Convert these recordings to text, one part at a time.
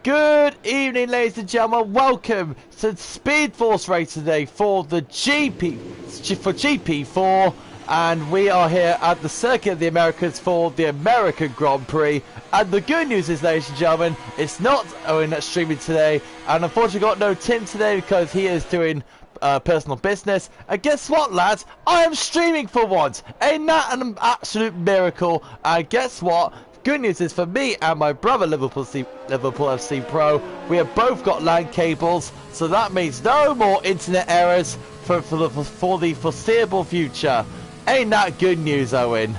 Good evening, ladies and gentlemen. Welcome to Speed Force race today for the GP4, and we are here at the Circuit of the Americas for the American Grand Prix. And the good news is, ladies and gentlemen, it's not Owen that's streaming today, and unfortunately got no Tim today because he is doing personal business. And guess what, lads? I am streaming for once. Ain't that an absolute miracle? And guess what? Good news is for me and my brother Liverpool FC Pro, we have both got LAN cables, so that means no more internet errors for the foreseeable future. Ain't that good news, Owen?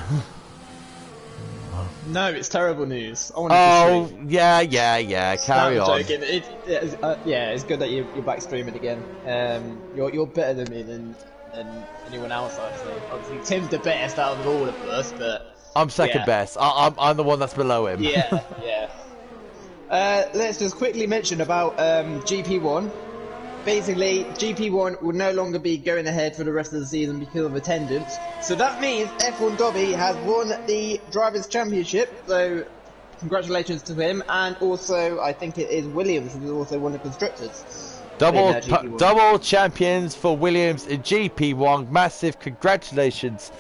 No, it's terrible news. Yeah. Carry on. Joking. It's good that you're back streaming again. You're better than me than anyone else, actually. Obviously, Tim's the best out of all of us, but I'm second best. I'm the one that's below him. Yeah. Let's just quickly mention about GP1. Basically, GP1 will no longer be going ahead for the rest of the season because of attendance. So that means F1 Dobby has won the Drivers' Championship. So congratulations to him, and also I think it is Williams who also won the Constructors. Double champions for Williams in GP1. Massive congratulations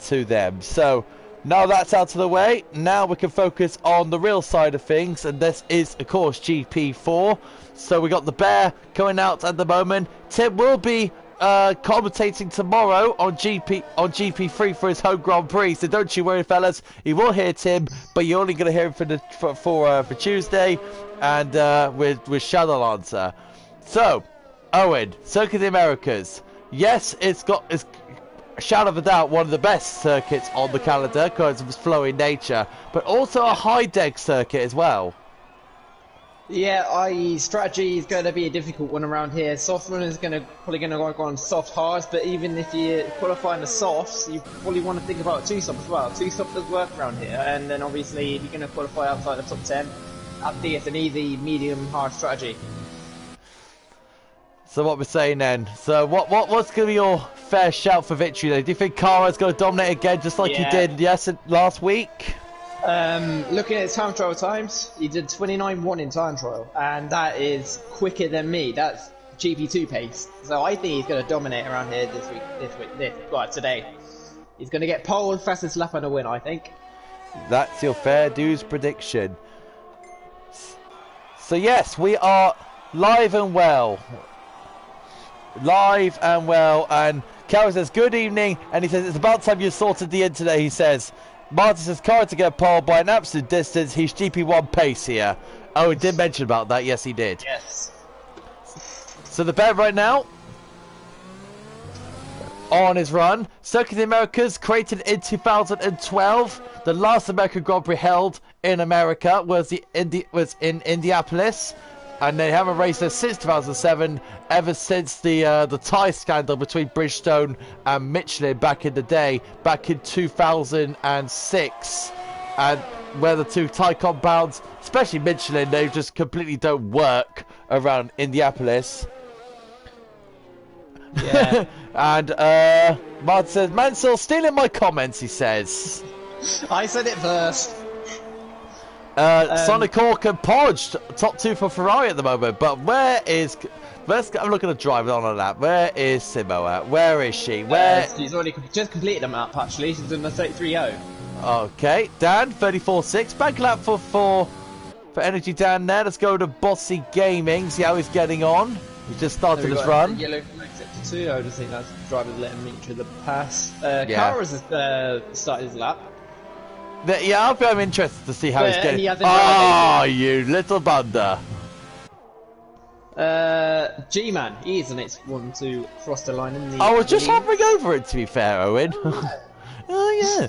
to them. So now that's out of the way, now we can focus on the real side of things, and this is, of course, GP4. So we got the Bear going out at the moment. Tim will be commentating tomorrow on GP3 for his home Grand Prix, so don't you worry, fellas. You will hear Tim, but you're only going to hear him for Tuesday, and with Shadow Lancer. So, Owen, Circuit of the Americas. Yes, it's shadow of a doubt one of the best circuits on the calendar because of its flowing nature, but also a high deck circuit as well. Yeah, strategy is going to be a difficult one around here. Soft one is probably going to go on soft hards, but even if you qualify in the softs, you probably want to think about two softs as well. Two softs does work around here, and then obviously if you're going to qualify outside the top 10, I think it's an easy medium hard strategy. So what we're saying then? So what's going to be your fair shout for victory then? Do you think Kara's going to dominate again just like he did last week? Looking at time trial times, he did 29.1 in time trial, and that is quicker than me. That's GP2 pace. So I think he's going to dominate around here today. He's going to get pole, fastest lap, and a win, I think. That's your fair dues prediction. So yes, we are live and well. And Kara says good evening, and he says it's about time you sorted the internet. He says Martin says Kara to get pole by an absolute distance. He's GP1 pace here. Oh, he did mention about that. Yes, he did. Yes. So the bet right now on his run. Circuit of the Americas, created in 2012. The last American Grand Prix held in America was in Indianapolis. And they haven't raced there since 2007, ever since the tie scandal between Bridgestone and Michelin back in the day, back in 2006, and where the two tie compounds, especially Michelin, they just completely don't work around Indianapolis. Yeah. And Martin says, Mansell stealing my comments, he says. I said it first. Sonic Hawk and Podge, top 2 for Ferrari at the moment, but I'm looking at drive on a lap. Where is Simo at? Where is she? She's already just completed a map, actually. She's doing the 33.0. Okay, Dan, 34.6. Back lap for Energy Dan there. Let's go to Bossy Gaming, see how he's getting on. He's just started his run. Yellow flag sector 2. I just think that's drivers letting me through the pass. Kara's started his lap. Yeah, I'm interested to see how he's getting. You little bunda. G-Man, he is the next one to cross the line in the. I was just hovering over it, to be fair, Owen. Oh yeah.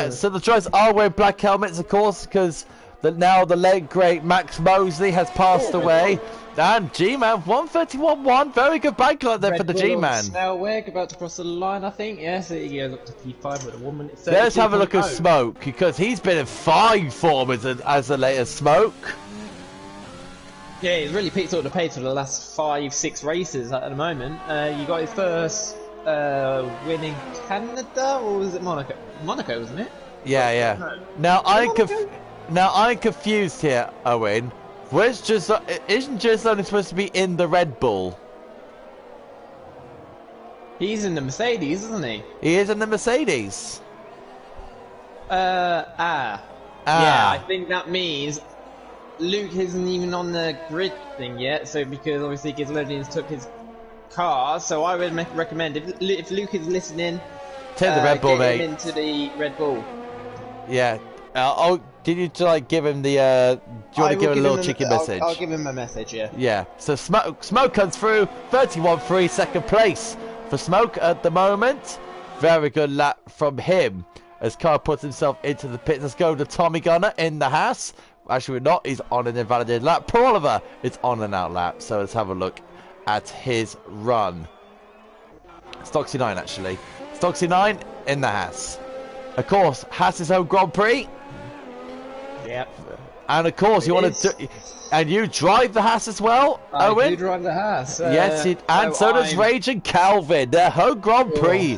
So the drivers are wearing black helmets, of course, because now the late great Max Mosley has passed away. And G-Man 131.1, very good bank line there for the G-Man. Now we're about to cross the line, I think. Yes, he goes up to P5 with a 1 minute. Let's have a look at Smoke, because he's been in fine form as the latest Smoke. Yeah, he's really picked up the pace for the last 5-6 races at the moment. You got his first win in Canada, or was it Monaco? Monaco, wasn't it? Yeah. Now I'm confused here, Owen. Where's just isn't just only supposed to be in the Red Bull? He's in the Mercedes, isn't he? He is in the Mercedes. Yeah, I think that means Luke isn't even on the grid thing yet, so because obviously Gizlodians took his car, so I would recommend if Luke is listening, take the Red Bull, get mate. him into the Red Bull. Yeah. Did you like give him the? Do you want to give him a little cheeky message? I'll give him a message. Yeah. Yeah. So Smoke comes through 31.3, second place for Smoke at the moment. Very good lap from him as Carr puts himself into the pits. Let's go to Tommy Gunner in the Haas. Actually, we're not. He's on an invalidated lap. Paul Oliver is on an out lap. So let's have a look at his run. Stoxy 9 actually. Stoxy 9 in the Haas. Of course, Haas's home Grand Prix. Yep. And of course, you want to do, and you drive the Haas as well, Owen? I do drive the Haas. Yes, and so does Rage and Calvin. Their home Grand Prix.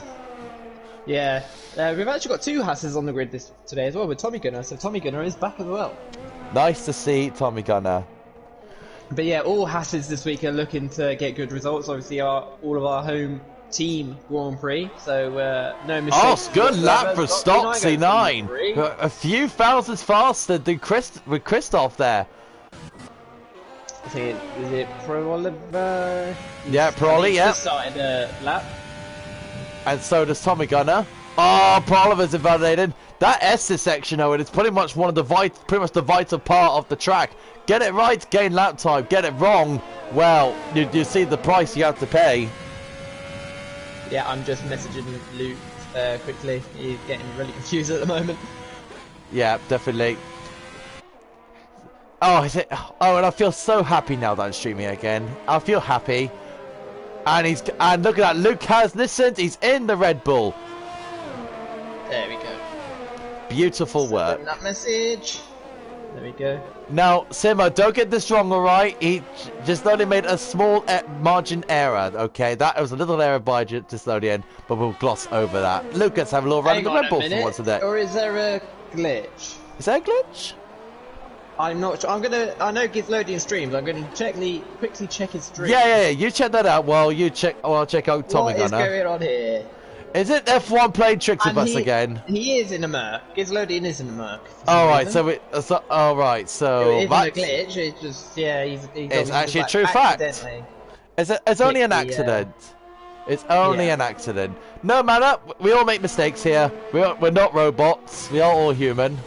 Yeah, we've actually got two Haas's on the grid today as well with Tommy Gunner, so Tommy Gunner is back as well. Nice to see Tommy Gunner. But yeah, all Haas's this week are looking to get good results. Obviously, all of our home team Grand Prix, so no mistakes. Oh, good lap for Stoxy 9. A few thousands faster than with Christoph there. I think is it Pro Oliver? Yeah, Pro Oliver, yeah. Just started a lap. And so does Tommy Gunner. Oh, Pro Oliver's invalidated. That Estes section, Owen, it's pretty much one of the vital part of the track. Get it right, gain lap time. Get it wrong, well, you see the price you have to pay. Yeah, I'm just messaging Luke quickly. He's getting really confused at the moment. Yeah, definitely. Oh, is it? Oh, and I feel so happy now that I'm streaming again. I feel happy. And look at that. Luke has listened. He's in the Red Bull. There we go. Beautiful work. That message. There we go. Now, Simo, don't get this wrong, alright? He just only made a small margin error, okay? That was a little error by Gizlodian, but we'll gloss over that. Luke, let's have a little run in the Red Bull for once a day. Or is there a glitch? Is there a glitch? I'm not sure. I know Gizlodian streams. I'm gonna quickly check his stream. Yeah. You check that out while you check. Well, I'll check out Tommy Gunner. What is going on here? Is it F1 playing tricks with us again? He is in a Merc. Gizlodian is in a Merc. Alright, so it isn't a glitch, it's just, yeah, he's it's actually a true fact. It's only an accident. It's only an accident. No matter, we all make mistakes here. We're not robots. We are all human.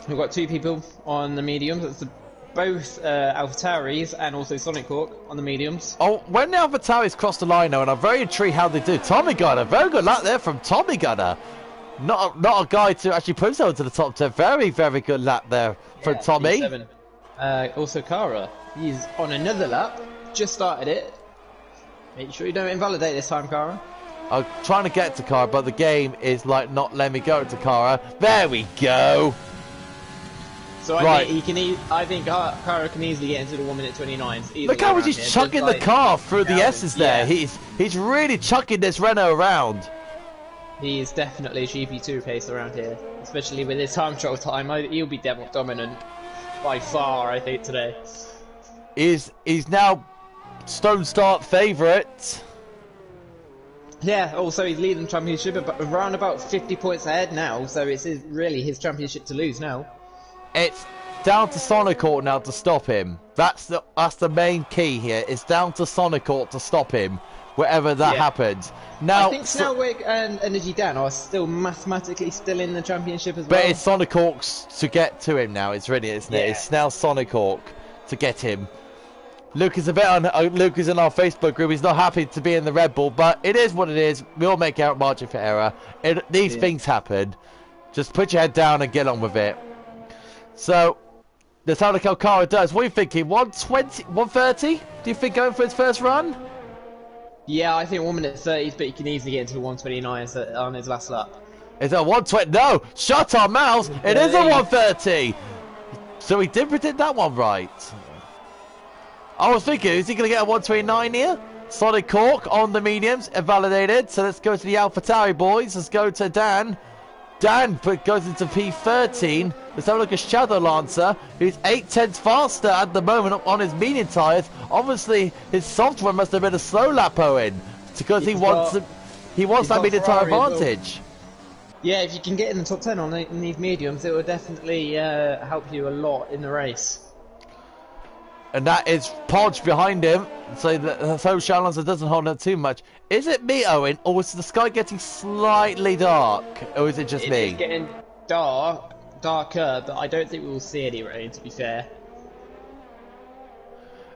We've got two people on the mediums. It's both AlphaTauris and also Sonic Hawk on the mediums. Oh, when the AlphaTauris cross the line, though, and I'm very intrigued how they do. Tommy Gunner, very good lap there from Tommy Gunner. Not a guy to actually put himself to the top 10. Very, very good lap there from Tommy. Also Kara, he's on another lap. Just started it. Make sure you don't invalidate this time, Kara. I'm trying to get to Kara, but the game is like not letting me go to Kara. There we go. So I think Kara can easily get into the 1 minute 29. Look how he's chucking the car through the S's there. He's really chucking this Renault around. He is definitely a GP2 pace around here, especially with his time trial time. He'll be dominant by far, I think, today. He's now Stone Start favourite. Yeah, also he's leading the championship around about 50 points ahead now, so it's really his championship to lose now. It's down to Sonic now to stop him. That's the main key here. It's down to Sonic to stop him, wherever that happens. Now, I think Snellwig and Energy Dan are still mathematically in the championship as well. But it's Sonic to get to him now. It's really, isn't it? It's now Sonic to get him. Luke is Luke is in our Facebook group. He's not happy to be in the Red Bull, but it is what it is. We all make out margin for error. These things happen. Just put your head down and get on with it. So, let's have a look how Kara does. What are you thinking? 120, 130? Do you think going for his first run? Yeah, I think 1 minute 30, but he can easily get into the 129 on his last lap. Is it a 120? No! Shut our mouths! It is a 130! So he did predict that one right. I was thinking, is he going to get a 129 here? Sonic Cork on the mediums, invalidated. So let's go to the AlphaTauri boys. Let's go to Dan. Dan goes into P13. Let's have a look at Shadow Lancer, who's 8/10 faster at the moment on his medium tyres. Obviously, his soft one must have been a slow lap, Owen, because he wants that medium tyre advantage. Yeah, if you can get in the top 10 on these mediums, it will definitely help you a lot in the race. And that is Podge behind him, so that Shadow Lancer doesn't hold up too much. Is it me, Owen, or is the sky getting slightly dark, or is it just me? It's getting darker, but I don't think we will see any rain, to be fair.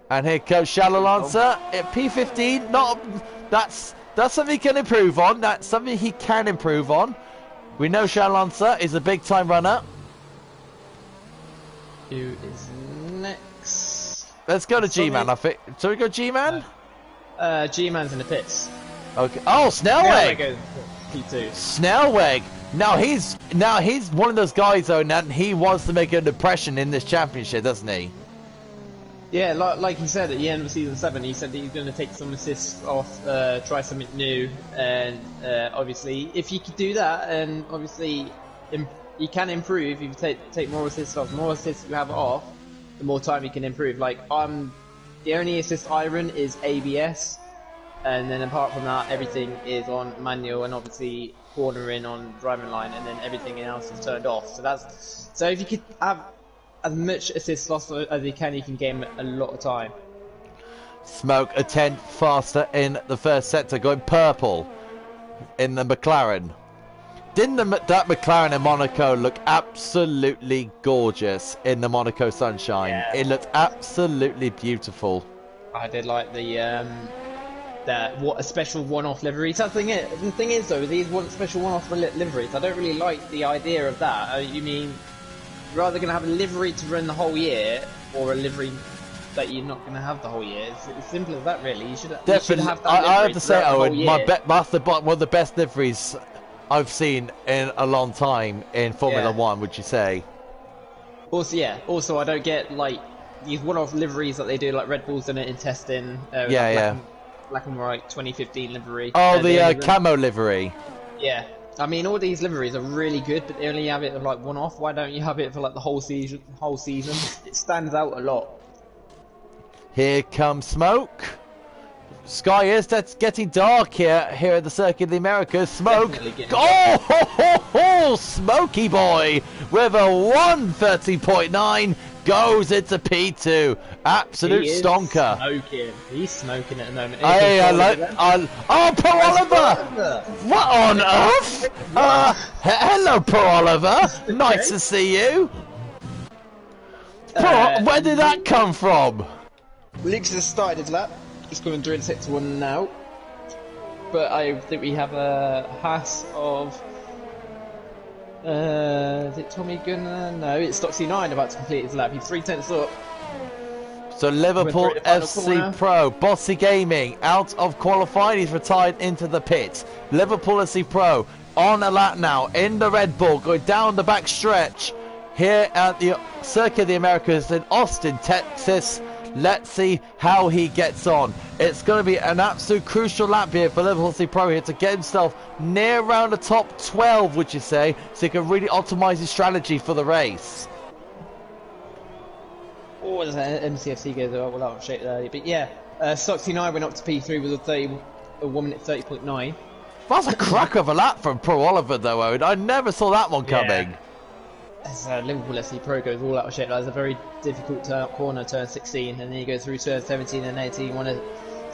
And here comes Shadow Lancer at P15. That's something he can improve on. That's something he can improve on. We know Shadow Lancer is a big time runner. Who is next? Let's go to G-Man, I think. Shall we go G-Man? G-Man's in the pits. Okay. Oh, Snellweg! Goes P2. Snellweg! Now he's one of those guys though, and he wants to make an impression in this championship, doesn't he? Yeah, like he said at the end of season 7, he said that he's going to take some assists off, try something new, and obviously, if you could do that, and obviously, you can improve if you take more assists off. The more assists you have off, the more time you can improve. Like, the only assist I run is ABS, and then apart from that, everything is on manual, and obviously cornering on driving line, and then everything else is turned off. So if you could have as much assist loss as you can gain a lot of time. Smoke a 10 faster in the first sector, going purple in the McLaren. Didn't that McLaren in Monaco look absolutely gorgeous in the Monaco sunshine? Yeah. It looked absolutely beautiful. I did like the what a special one-off livery. The thing is though, these special one-off liveries, I don't really like the idea of that. You mean you're either going to have a livery to run the whole year, or a livery that you're not going to have the whole year. It's as simple as that, really. You should have that. I have to say, Owen, that's one of the best liveries I've seen in a long time in Formula 1. Would you say? Also, I don't get like these one-off liveries that they do, like Red Bull's done it in testing. Black and white 2015 livery. Oh, the camo livery. Yeah. I mean, all these liveries are really good, but they only have it for like one-off. Why don't you have it for like the whole season? It stands out a lot. Here comes smoke. Sky is that's getting dark here at the Circuit of the Americas. Smoke. Smoky boy with a 130.9 goes into P2. Absolute stonker. He's smoking at the moment. Oh, Paul Oliver! What on earth? Hello, Paul Oliver. Nice to see you. Where did that come from? Luke's has started his lap. He's coming through in sector 1 now. But I think we have a Haas of... is it Tommy Gunner? No, it's Stock C9 about to complete his lap. He's 3/10 up. So Liverpool FC Pro, Bossy Gaming, out of qualifying. He's retired into the pits. Liverpool FC Pro on a lap now in the Red Bull, going down the back stretch here at the Circuit of the Americas in Austin, Texas. Let's see how he gets on. It's going to be an absolute crucial lap here for Liverpool FC Pro here to get himself near around the top 12, would you say, so he can really optimise his strategy for the race. Oh, MCFC goes all out of shape there. But yeah, Stock C9 went up to P3 with a 1 minute 30.9. That's a crack of a lap from Pro Oliver though, Owen. I never saw that one coming. As Liverpool FC Pro goes all out of shape. That's a very difficult corner, turn 16, and then you go through turn 17 and 18. You want to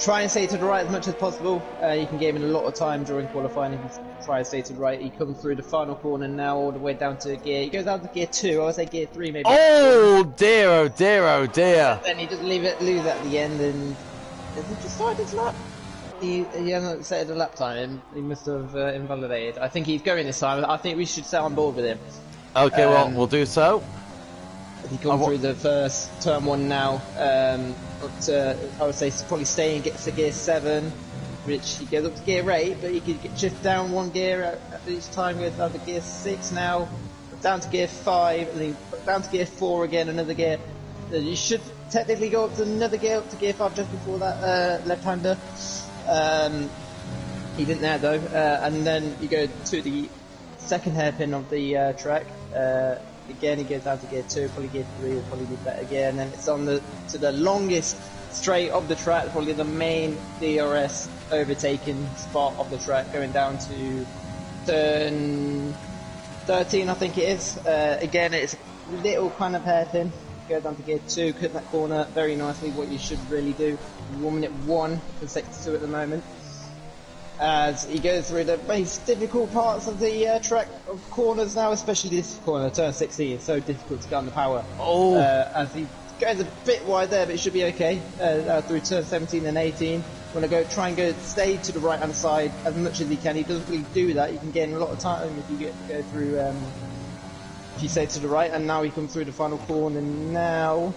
try and stay to the right as much as possible. You can give him a lot of time during qualifying. He can try and stay to the right. He comes through the final corner now, all the way down to gear. He goes down to gear 2. I would say gear 3 maybe. Oh dear! Oh dear! Oh dear! Then he just lose it at the end, and has he decided his lap? He hasn't set the lap time. He must have invalidated. I think he's going this time. I think we should set on board with him. Okay, well, we'll do so. He comes through the first turn 1 now. I would say probably staying, gets to gear 7, which he goes up to gear 8, but he could shift down 1 gear at each time, goes down to gear 6 now, down to gear 5, and then down to gear 4 again, another gear. You should technically go up to another gear, up to gear 5 just before that left-hander. He didn't there though, and then you go to the second hairpin of the track, Again, he goes down to gear 2, probably gear 3 will probably be better gear, and then it's on to the longest straight of the track, probably the main DRS overtaking spot of the track, going down to turn 13, I think it is. Again, it's a little kind of hairpin. Go down to gear 2, cut that corner very nicely, what you should really do. 1 minute 1 for sector 2 at the moment. As he goes through the most difficult parts of the track of corners now, especially this corner, turn 16, it's so difficult to get on the power. Oh. As he goes a bit wide there, but it should be okay. Through turn 17 and 18, want to try and stay to the right hand side as much as he can. He doesn't really do that. You can gain a lot of time if you go through. If you stay to the right, and now we come through the final corner. Now,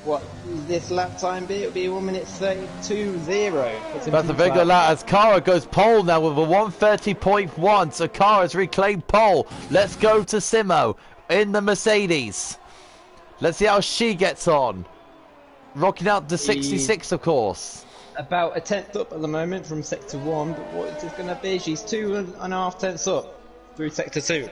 what this lap time be? It'll be 1 minute 32.0. That's a big lap as Cara goes pole now with a 1:30.1. So Cara's reclaimed pole. Let's go to Simo in the Mercedes. Let's see how she gets on. Rocking out to 66, of course. About a tenth up at the moment from sector 1, but what is it going to be? She's 2.5 tenths up through sector 2.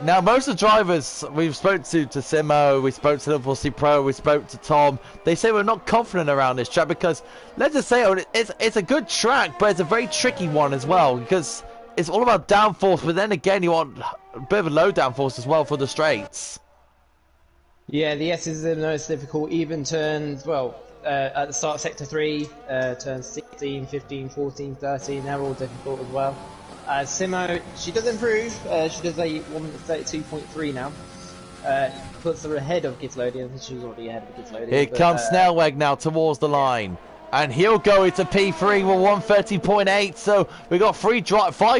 Now, most of the drivers we've spoke to Simo, we spoke to Liverpool C Pro, we spoke to Tom, they say we're not confident around this track because, let's just say, it's a good track, but it's a very tricky one as well because it's all about downforce, but then again, you want a bit of a low downforce as well for the straights. Yeah, the S is the most difficult, even turns, well, at the start of sector 3, turns 16, 15, 14, 13, they're all difficult as well. Simo, she does improve. She does a 1:32.3 now. Puts her ahead of Gitslodian. I think she was already ahead of Gitslodian. Here comes Snellweg now towards the line. And he'll go into P3 with 1:30.8. So we've got 5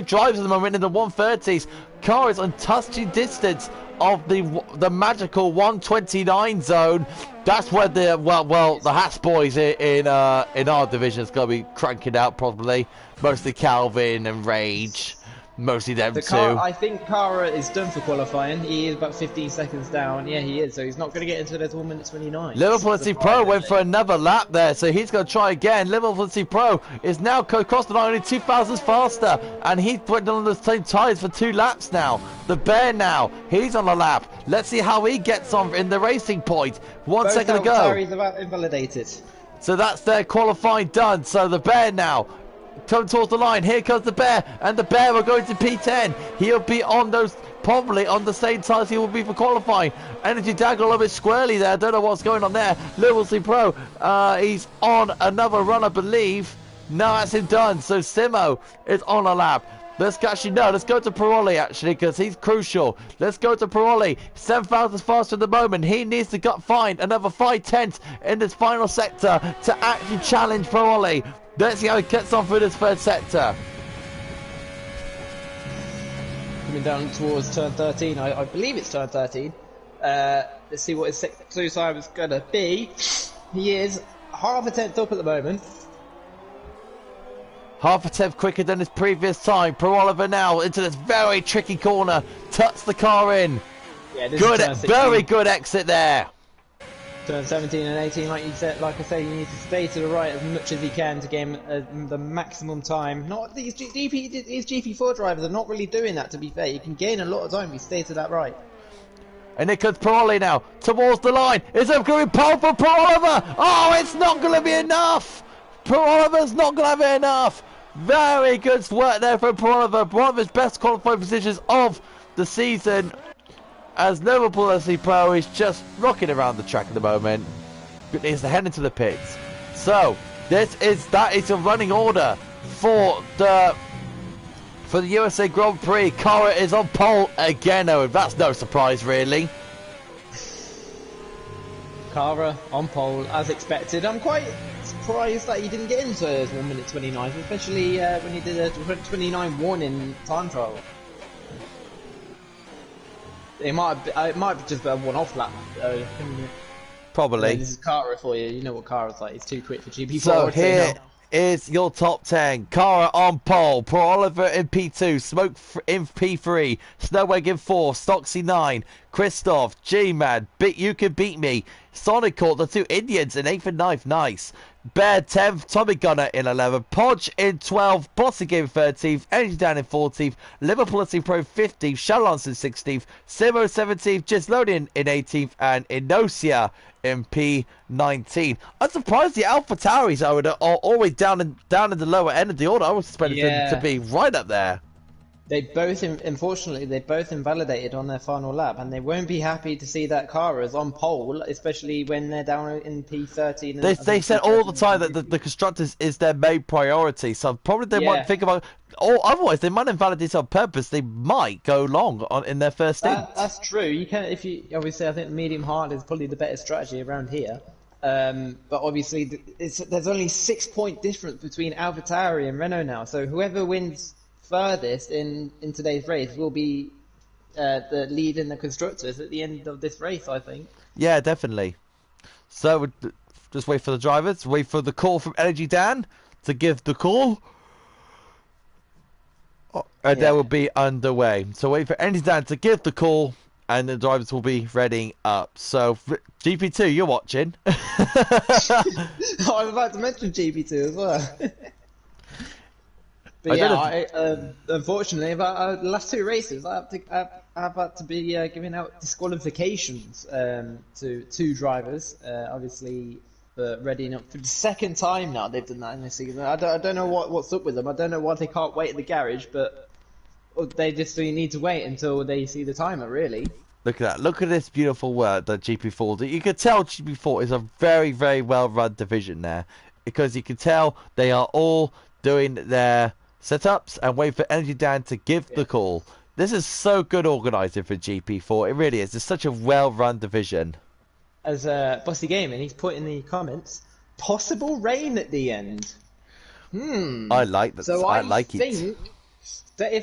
drivers at the moment in the 1:30s. Car is on touching distance of the magical 1:29 zone. That's where the the Hats boys in our division is going to be cranking out probably. Mostly Calvin and Rage. Mostly them too. I think Cara is done for qualifying. He is about 15 seconds down. Yeah, he is. So he's not going to get into this 1 minute 29. Liverpool C Pro went for another lap there, so he's going to try again. Liverpool C Pro is now crossed the line only 2 thousandths faster, and he's went on the same tyres for 2 laps now. The Bear now, he's on a lap. Let's see how he gets on in the racing point. 1 second to go. He's about invalidated. So that's their qualifying done. So the Bear now coming towards the line. Here comes the Bear, and the Bear will go into P10. He'll be on those, probably on the same tyres he will be for qualifying. Energy Dag a little bit squirrely there. Don't know what's going on there. Liverpool C Pro, he's on another run, I believe. No, that's him done. So Simo is on a lap. Let's go to Piroli actually, because he's crucial. Let's go to Piroli. 7 thousandths faster at the moment. He needs to find another 5 tenths in this final sector to actually challenge Piroli. Let's see how he gets on through this third sector. Coming down towards turn 13, I believe it's turn 13. Let's see what his sector 2 time is going to be. He is half a tenth up at the moment. Half a tenth quicker than his previous time. Pro Oliver now into this very tricky corner. Tucks the car in. Yeah, good, very good exit there. Turn 17 and 18, like I say, you need to stay to the right as much as you can to gain the maximum time. Not these GP4 drivers are not really doing that, to be fair. You can gain a lot of time if you stay to that right. And it comes Piroli now towards the line. Is it going to be pole for Pro Oliver? Oh, it's not going to be enough. Pro Oliver's not going to have enough. Very good work there from Pro Oliver. One of his best qualifying positions of the season. As Liverpool C Pro is just rocking around the track at the moment. He's heading to the pits. So that is a running order for the USA Grand Prix. Cara is on pole again, though. That's no surprise, really. Cara on pole as expected. I'm quite surprised that he didn't get into his 1 minute 29, especially when he did a 29.1 in time trial. It might be just a one-off lap. Probably. This is Cara for you. You know what Cara's like. It's too quick for GP4. So here is your top 10. Cara on pole. Pro Oliver in P2. Smoke in P3. Snowweg in 4. Stocksy 9. Christoph. G-Man. You Can Beat Me. Sonic Court. The 2 Indians in 8th and 9th. Nice. Bear 10th, Tommy Gunner in 11th, Podge in 12th, Bossy Game 13th, Energy Dan in 14th, Liverpool Pro 15th, Shalons in 16th, Simo 17th, Gislonian in 18th, and Inosia in P19. I'm surprised the Alpha Tauris are always down in the lower end of the order. I was expecting them to be right up there. They both, unfortunately, they both invalidated on their final lap, and they won't be happy to see that car as on pole, especially when they're down in P13. They said all the time that the constructors is their main priority, so probably they might think about, or otherwise they might invalidate on purpose. They might go long in their first stint. That's true. You can, if you obviously, I think medium hard is probably the better strategy around here. But obviously, there's only 6-point difference between AlphaTauri and Renault now, so whoever wins furthest in today's race will be the lead in the constructors at the end of this race, I think. Yeah, definitely. So we'll just wait for the drivers, wait for the call from Energy Dan to give the call, and they will be underway. So wait for Energy Dan to give the call, and the drivers will be readying up. So GP2, you're watching. I was about to mention GP2 as well. But unfortunately, about the last 2 races, I've had to be giving out disqualifications to 2 drivers. Obviously, readying up for the 2nd time now they've done that in this season. I don't know what's up with them. I don't know why they can't wait at the garage, but they just need to wait until they see the timer, really. Look at that. Look at this beautiful work that GP4 did. You can tell GP4 is a very, very well-run division there, because you can tell they are all doing their setups and wait for Energy Dan to give the call. This is so good organising for GP4. It really is. It's such a well-run division. As Bossy Gaming, he's put in the comments, possible rain at the end. I like that. So I like think it. that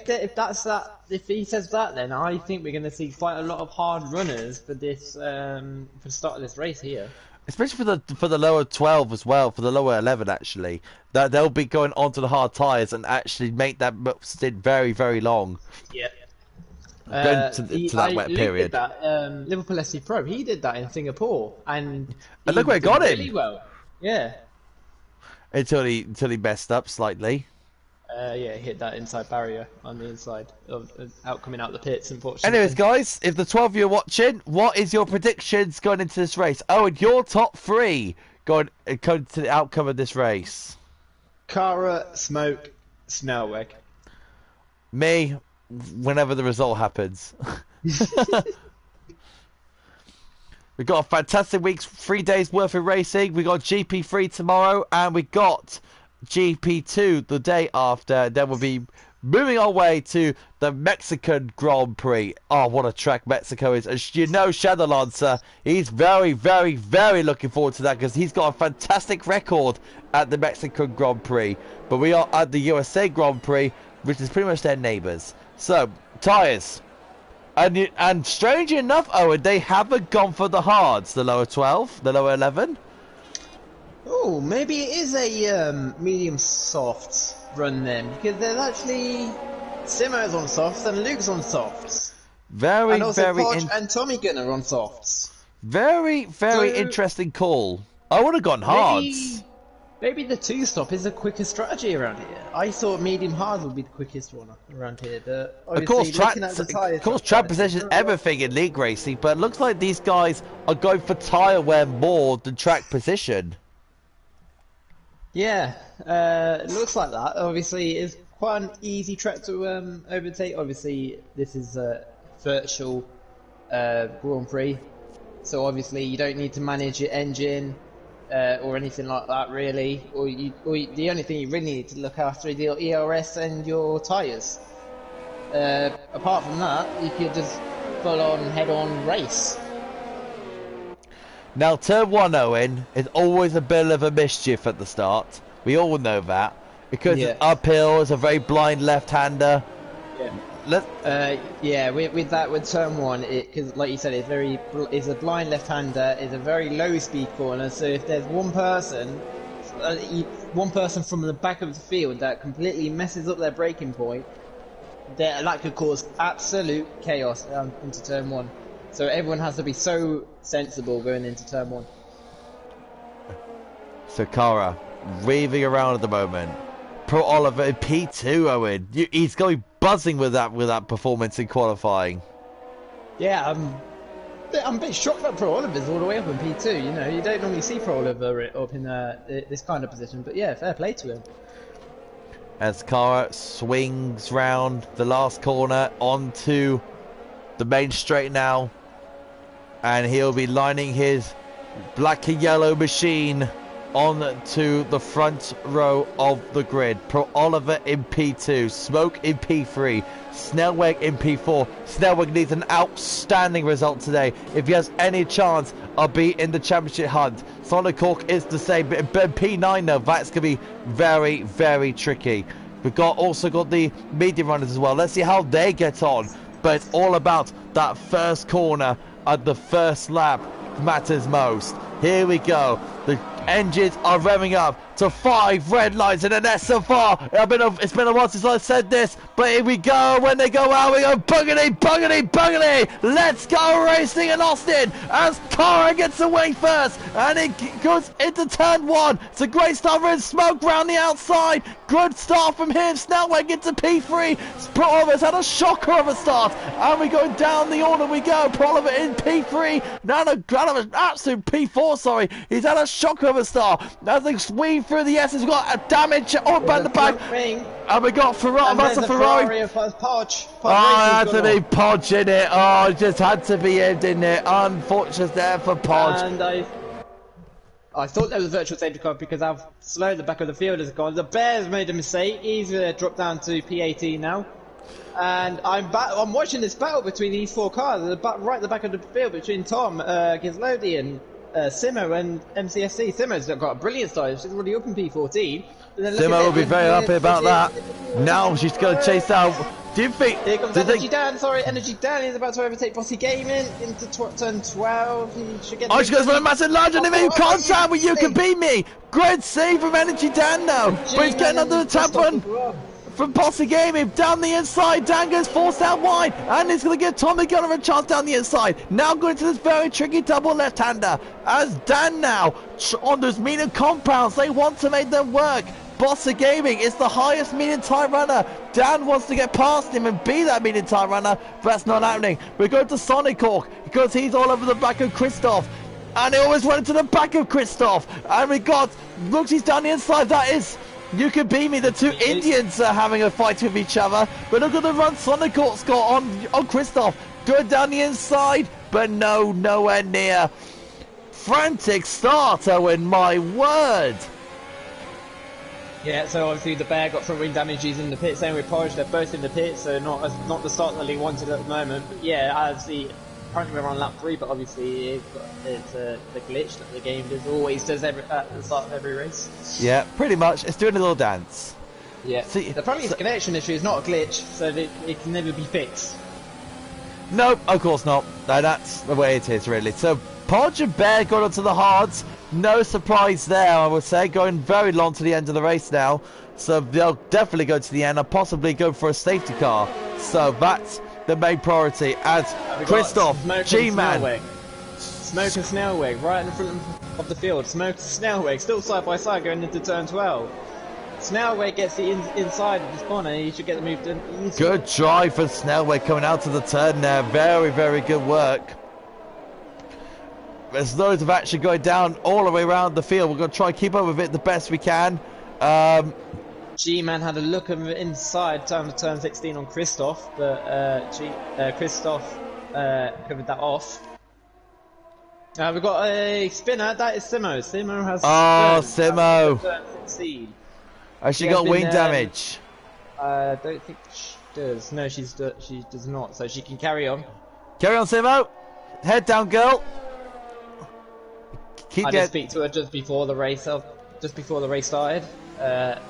if he says that, then I think we're going to see quite a lot of hard runners for this for the start of this race here. Especially for the lower 12 as well, for the lower 11 actually, that they'll be going onto the hard tyres and actually make that stint very, very long. Yeah. Going to that wet period. Liverpool SC Pro, he did that in Singapore, and look where it got him. Really well. Yeah. Until he messed up slightly. Yeah, he hit that inside barrier on the inside, coming out the pits, unfortunately. Anyways, guys, if the 12 of you are watching, what is your predictions going into this race? Oh, and your top 3 going to the outcome of this race. Cara, Smoke, Snellweg. Me, whenever the result happens. We've got a fantastic week, 3 days worth of racing. We got GP3 tomorrow, and we got GP2 the day after. Then we'll be moving our way to the Mexican Grand Prix. Oh, what a track Mexico is. As you know, Shadow Lancer, he's very, very, very looking forward to that, because he's got a fantastic record at the Mexican Grand Prix. But we are at the USA Grand Prix, which is pretty much their neighbours. So, tyres. And strangely enough, Owen, they haven't gone for the hards, the lower 12, the lower 11. Oh, maybe it is a medium soft run then, because there's actually Simo's on softs and Luke's on softs. Very, and also very Podge and Tommy Gunner on softs. Very, very interesting call. I would have gone hards. Maybe the 2-stop is a quicker strategy around here. I thought medium hard would be the quickest one around here, but of course, track position is everything in league racing, but it looks like these guys are going for tyre wear more than track position. Yeah, it looks like that. Obviously, it's quite an easy track to overtake. Obviously, this is a virtual Grand Prix, so obviously you don't need to manage your engine or anything like that, really. The only thing you really need to look after is your ERS and your tyres. Apart from that, you could just full-on, head-on race. Now, turn 1, Owen, is always a bit of a mischief at the start. We all know that. Because it's uphill, it's a very blind left-hander. Yeah. With turn 1, because like you said, it's a blind left-hander, it's a very low-speed corner, so if there's one person from the back of the field that completely messes up their braking point, that could cause absolute chaos into turn 1. So everyone has to be so sensible going into turn 1. So Cara, raving around at the moment. Pro Oliver in P2, Owen. He's going buzzing with that performance in qualifying. Yeah, I'm a bit shocked that Pro Oliver's all the way up in P2. You know, you don't normally see Pro Oliver up in this kind of position. But yeah, fair play to him. As Cara swings round the last corner onto the main straight now, and he'll be lining his black and yellow machine on to the front row of the grid. Pro Oliver in P2, Smoke in P3, Snellweg in P4. Snellweg needs an outstanding result today if he has any chance of being in the championship hunt. Sonic Hawk is the same, but P9 though, that's going to be very, very tricky. We've also got the medium runners as well. Let's see how they get on. But it's all about that first corner at the first lap matters most. Here we go. The engines are revving up to 5 red lights and an SFR. It's been a while since I said this, but here we go. When they go out, we go boogity, boogity, boogity. Let's go racing in Austin as Cara gets away first, and it goes into turn 1. It's a great start for Smoke round the outside. Good start from him. Snellweg into P3. Proliver's had a shocker of a start, and we're going down the order. We go. Proliver in P3. Now an absolute P4. Sorry, he's had a shocker of a start. As they weave through the S's, we've got a damage up at the back, and we got Ferrari. That's a Ferrari. Podge. Oh, Anthony Podge in it. Oh, it just had to be him, didn't it? Unfortunate there for Podge. And I thought there was a virtual safety car because how slow the back of the field has gone. The Bears made a mistake. He's dropped down to P18 now. And I'm watching this battle between these 4 cars, right at the back of the field between Tom Gislodi and Simo and MCSC. Simo's got a brilliant start. She's already up in P14. Simo will be very happy about that. Now she's going to chase out. Do you think? Here comes Energy Dan. Sorry, Energy Dan is about to overtake Bossy Gaming into turn 12. He should get. Oh, she goes for a massive large and in contact with You Can Beat Me. Great save from Energy Dan now, but he's getting under the tap run from Bossy Gaming down the inside. Dan goes forced out wide, and it's going to give Tommy Gunner a chance down the inside. Now going to this very tricky double left-hander as Dan now on those medium compounds. They want to make them work. Bossa Gaming is the highest medium time runner. Dan wants to get past him and be that medium time runner, but that's not happening. We go to Sonic Hawk because he's all over the back of Christoph, and he always went to the back of Christoph. And we got looks, he's down the inside. That is You Can Beat Me. The 2 Indians are having a fight with each other, but look at the run Sonic Hawk's got on Christoph. Good down the inside, but nowhere near. Frantic start, Owen, my word. Yeah, so obviously the bear got front wing damage. He's in the pit. Same with Porridge, they're both in the pit, so not the start that he wanted at the moment. But yeah, obviously, currently we're on lap 3, but obviously it's the glitch that the game always does at the start of every race. Yeah, pretty much. It's doing a little dance. Yeah. See, the problem is connection issue is not a glitch, so it can never be fixed. Nope, of course not. No, that's the way it is, really. So Podge and Bear got onto the hards. No surprise there, I would say. Going very long to the end of the race now. So they'll definitely go to the end and possibly go for a safety car. So that's the main priority as Christoph, G-Man. Smoke and Snellweg right in front of the field. Smoke and Snellweg still side by side going into turn 12. Snellweg gets the inside of this corner. He should get the move done easy. Good drive for Snellweg coming out to the turn there. Very, very good work. There's loads of action going down all the way around the field. We're going to try and keep up with it the best we can. G-Man had a look of it inside turn 16 on Christoph, but Christoph covered that off. We've got a spinner. That is Simo. Simo has. Oh, Simo. Turn 16. Has she got wing damage? I don't think she does. No, she does not. So she can carry on. Carry on, Simo. Head down, girl. I did speak to her just before the race started.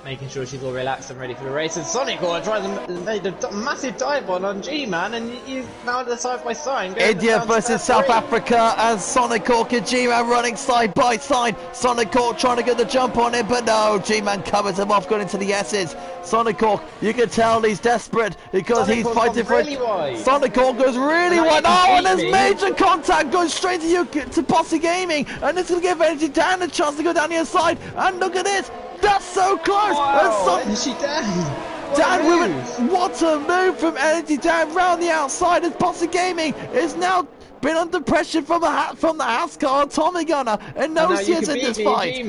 making sure she's all relaxed and ready for the race. And Sonic made a massive dive on G-Man, and he's now at the side by side. India versus South Africa, and Sonic Hawk and G-Man running side by side. Sonic Hawk trying to get the jump on him, but no, G-Man covers him off, going into the S's. Sonic Hawk, you can tell he's desperate because he's fighting for it. Sonic Hawk goes really wide. Oh, and there's major contact going straight to you, to Bossy Gaming, and it's going to give Energy Dan a chance to go down the other side. And look at this. That's so close! Wow, Energy Dan! What a move from Energy Dan round the outside as Bossy Gaming is now been under pressure from the house car, Tommy Gunner, and no Sears in this fight.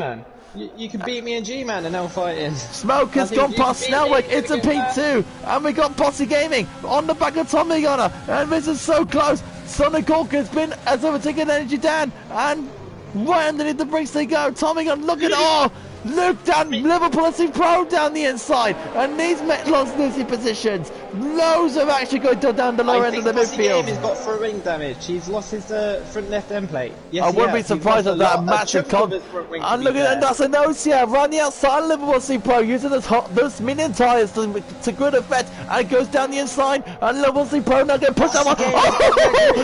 You can beat me and G-Man and now fighting. Smoke has gone past Snellwick into P2, and we got Bossy Gaming on the back of Tommy Gunner, and this is so close. Sonic Hawk has overtaken Energy Dan, and right underneath the brakes they go. Tommy Gunner, look at Luke down, Liverpool FC Pro down the inside, and these lost losing positions. Loads have actually going down the lower end of the midfield. He's got front-wing damage. He's lost his front left end plate. Yes, I wouldn't be surprised at that massive and look at that, that's Enosia around the outside of Liverpool FC Pro using those medium tyres to good effect, and goes down the inside, and Liverpool FC Pro now getting pushed out.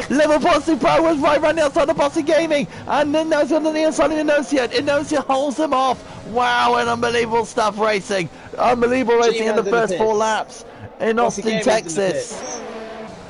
Liverpool FC Pro was right around the outside of Bossy Gaming, and then that's on the inside of Enosia. Enosia holds him off. Wow, and unbelievable stuff racing. Unbelievable racing in the first 4 laps in Austin, Texas.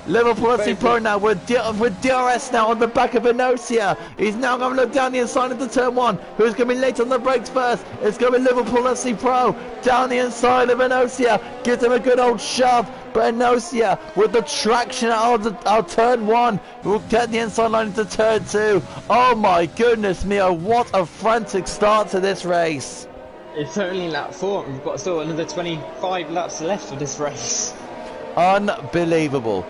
Liverpool FC Pro now with DRS now on the back of Enosia. He's now going to look down the inside into turn 1. Who's going to be late on the brakes first? It's going to be Liverpool FC Pro down the inside of Enosia. Gives him a good old shove. But Enosia with the traction out of turn 1 will get the inside line into turn 2. Oh my goodness me, what a frantic start to this race. It's only lap 4 and we've got still another 25 laps left of this race. Unbelievable.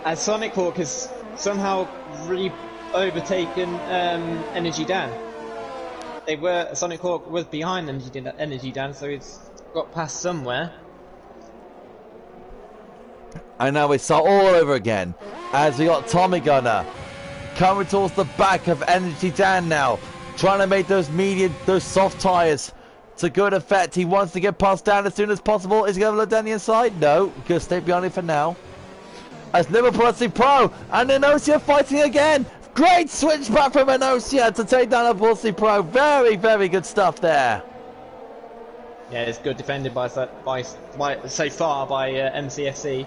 As Sonic Hawk has somehow really overtaken Energy Dan. Sonic Hawk was behind Energy Dan, so he's got past somewhere. And now we start all over again as we got Tommy Gunner coming towards the back of Energy Dan now, trying to make those soft tyres to good effect. He wants to get past Dan as soon as possible. Is he going to look down the inside? No, going to stay behind it for now. As Liverpool FC Pro and Enosia fighting again. Great switch back from Enosia to take down Liverpool FC Pro. Very, very good stuff there. Yeah, it's good defended by so far by MCFC.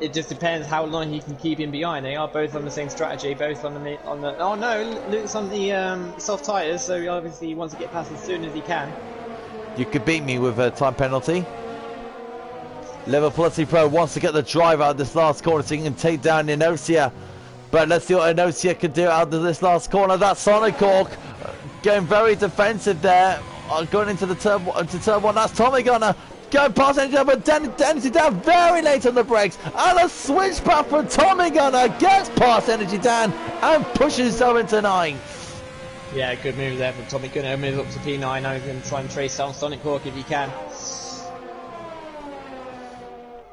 It just depends how long he can keep him behind. They are both on the same strategy, both on the oh no, Luke's on the soft tyres, so obviously he wants to get past as soon as he can. You could beat me with a time penalty. Liverpool FC Pro wants to get the drive out of this last corner so he can take down Enosia. But let's see what Enosia can do out of this last corner. That's Sonic Hawk getting very defensive there. Going into turn 1. That's Tommy Gunner going past Energy Dan, but Energy Dan very late on the brakes. And a switch back from Tommy Gunner gets past Energy Dan and pushes himself into 9th. Yeah, good move there from Tommy Gunner. Moves up to P9. Now he's going to try and trace down Sonic Hawk if he can.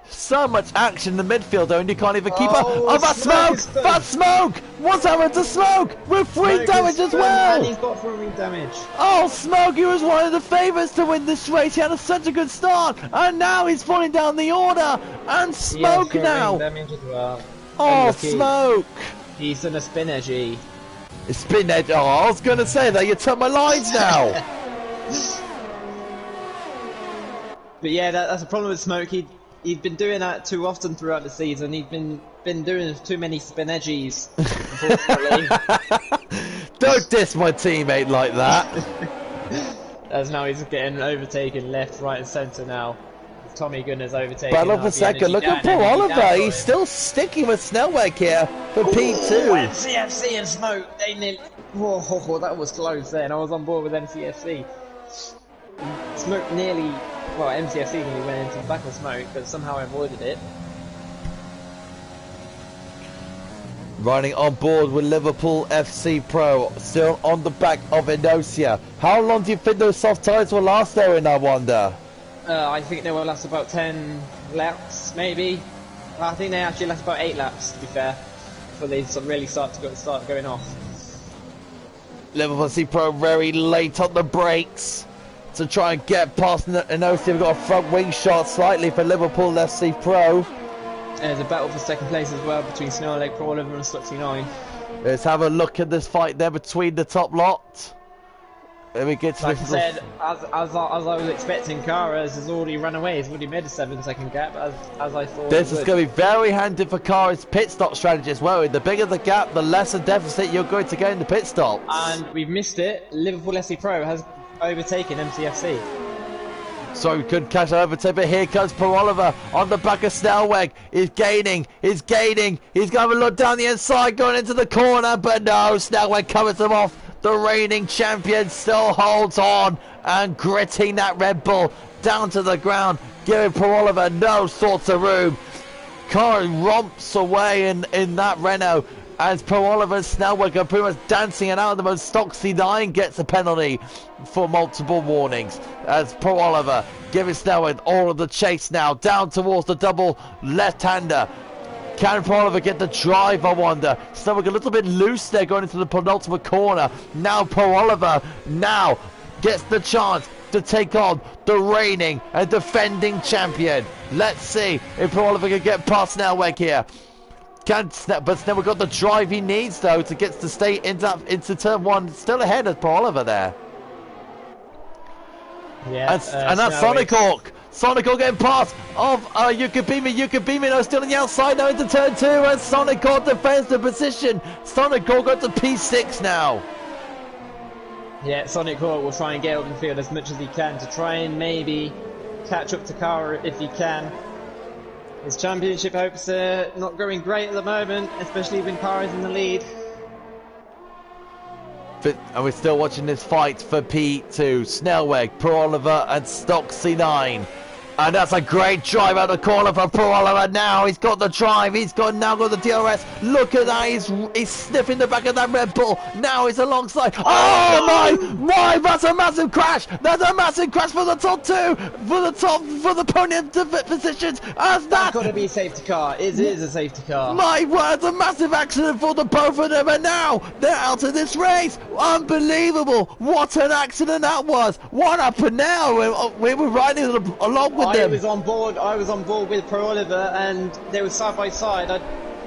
So much action in the midfield though, and you can't even keep up. Oh, that's Smoke! That's Smoke! What's happened to Smoke? With free damage as well! And he's got free damage. Oh, Smoke, he was one of the favourites to win this race. He had such a good start, and now he's falling down the order. And Smoke now. Damage as well. Oh, Smoke! He's done a spin edgy. Spin edge. Oh, I was going to say that. You took my lines now. But yeah, that's the problem with Smoke. He's been doing that too often throughout the season. He's been doing too many spin edgies, unfortunately. Don't diss my teammate like that. As now he's getting overtaken left, right and centre now. Tommy Gunner's overtaken. Battle for second. Look at Paul Oliver. He's still sticking with Snellwick here for P2. MCFC and Smoke. They nearly... Oh, that was close then. I was on board with MCFC. Smoke nearly... Well, MCFC nearly went into the back of Smoke, but somehow avoided it. Riding on board with Liverpool FC Pro, still on the back of Enosia. How long do you think those soft tyres will last though, in I wonder? I think they will last about 10 laps, maybe. I think they actually last about 8 laps, to be fair, before they really start going off. Liverpool FC Pro very late on the brakes. to try and get past Enosi. We've got a front wing shot slightly for Liverpool FC Pro. There's a battle for second place as well between Snowleg, Pro Oliver and Slutsy 9. Let's have a look at this fight there between the top lot. Let me get to like this. I said, as I was expecting, Kara's has already run away. He's already made a 7-second gap, as I thought. This is going to be very handy for Kara's pit stop strategy as well. The bigger the gap, the lesser deficit you're going to get in the pit stops. And we've missed it. Liverpool SC Pro has overtaken MCFC. So we couldn't catch that overtake, but here comes Per Oliver on the back of Snellweg. He's gaining. He's going to have a look down the inside, going into the corner, but no, Snellweg covers him off. The reigning champion still holds on and gritting that Red Bull down to the ground, giving Per Oliver no sorts of room. Car romps away in that Renault as Per Oliver and Snellweg are pretty much dancing it out. The most Stocksy 9 gets a penalty for multiple warnings as Per Oliver giving Snellweg all of the chase now down towards the double left-hander. Can Per Oliver get the drive, I wonder? Snellweg a little bit loose there going into the penultimate corner. Now Per Oliver now gets the chance to take on the reigning and defending champion. Let's see if Per Oliver can get past Snellweg here. But Snellweg got the drive he needs though to get to stay into turn one. Still ahead of Per Oliver there. Yeah, and that's Sonic Hawk. Sonic Hawk getting past of you could beat me no, still on the outside now into turn 2 and Sonic Hawk defends the position. Sonic Hawk got to P6 now. Yeah, Sonic Hawk will try and get over the field as much as he can to try and maybe catch up to Kara if he can. His championship hopes are not going great at the moment, especially when Kara's in the lead. And we're still watching this fight for P2. Snellweg, Per Oliver and Stocksy 9. And that's a great drive out the corner for Per Oliver now. He's got the drive. He's now got the DRS. Look at that. He's sniffing the back of that Red Bull. Now he's alongside. Oh my! That's a massive crash. That's a massive crash for the top two. For the podium positions. As That's got to be a safety car. It is a safety car. My word, a massive accident for the both of them. And now they're out of this race. Unbelievable. What an accident that was. What happened now? We were riding along with them. I was on board with Per Oliver, and they were side by side.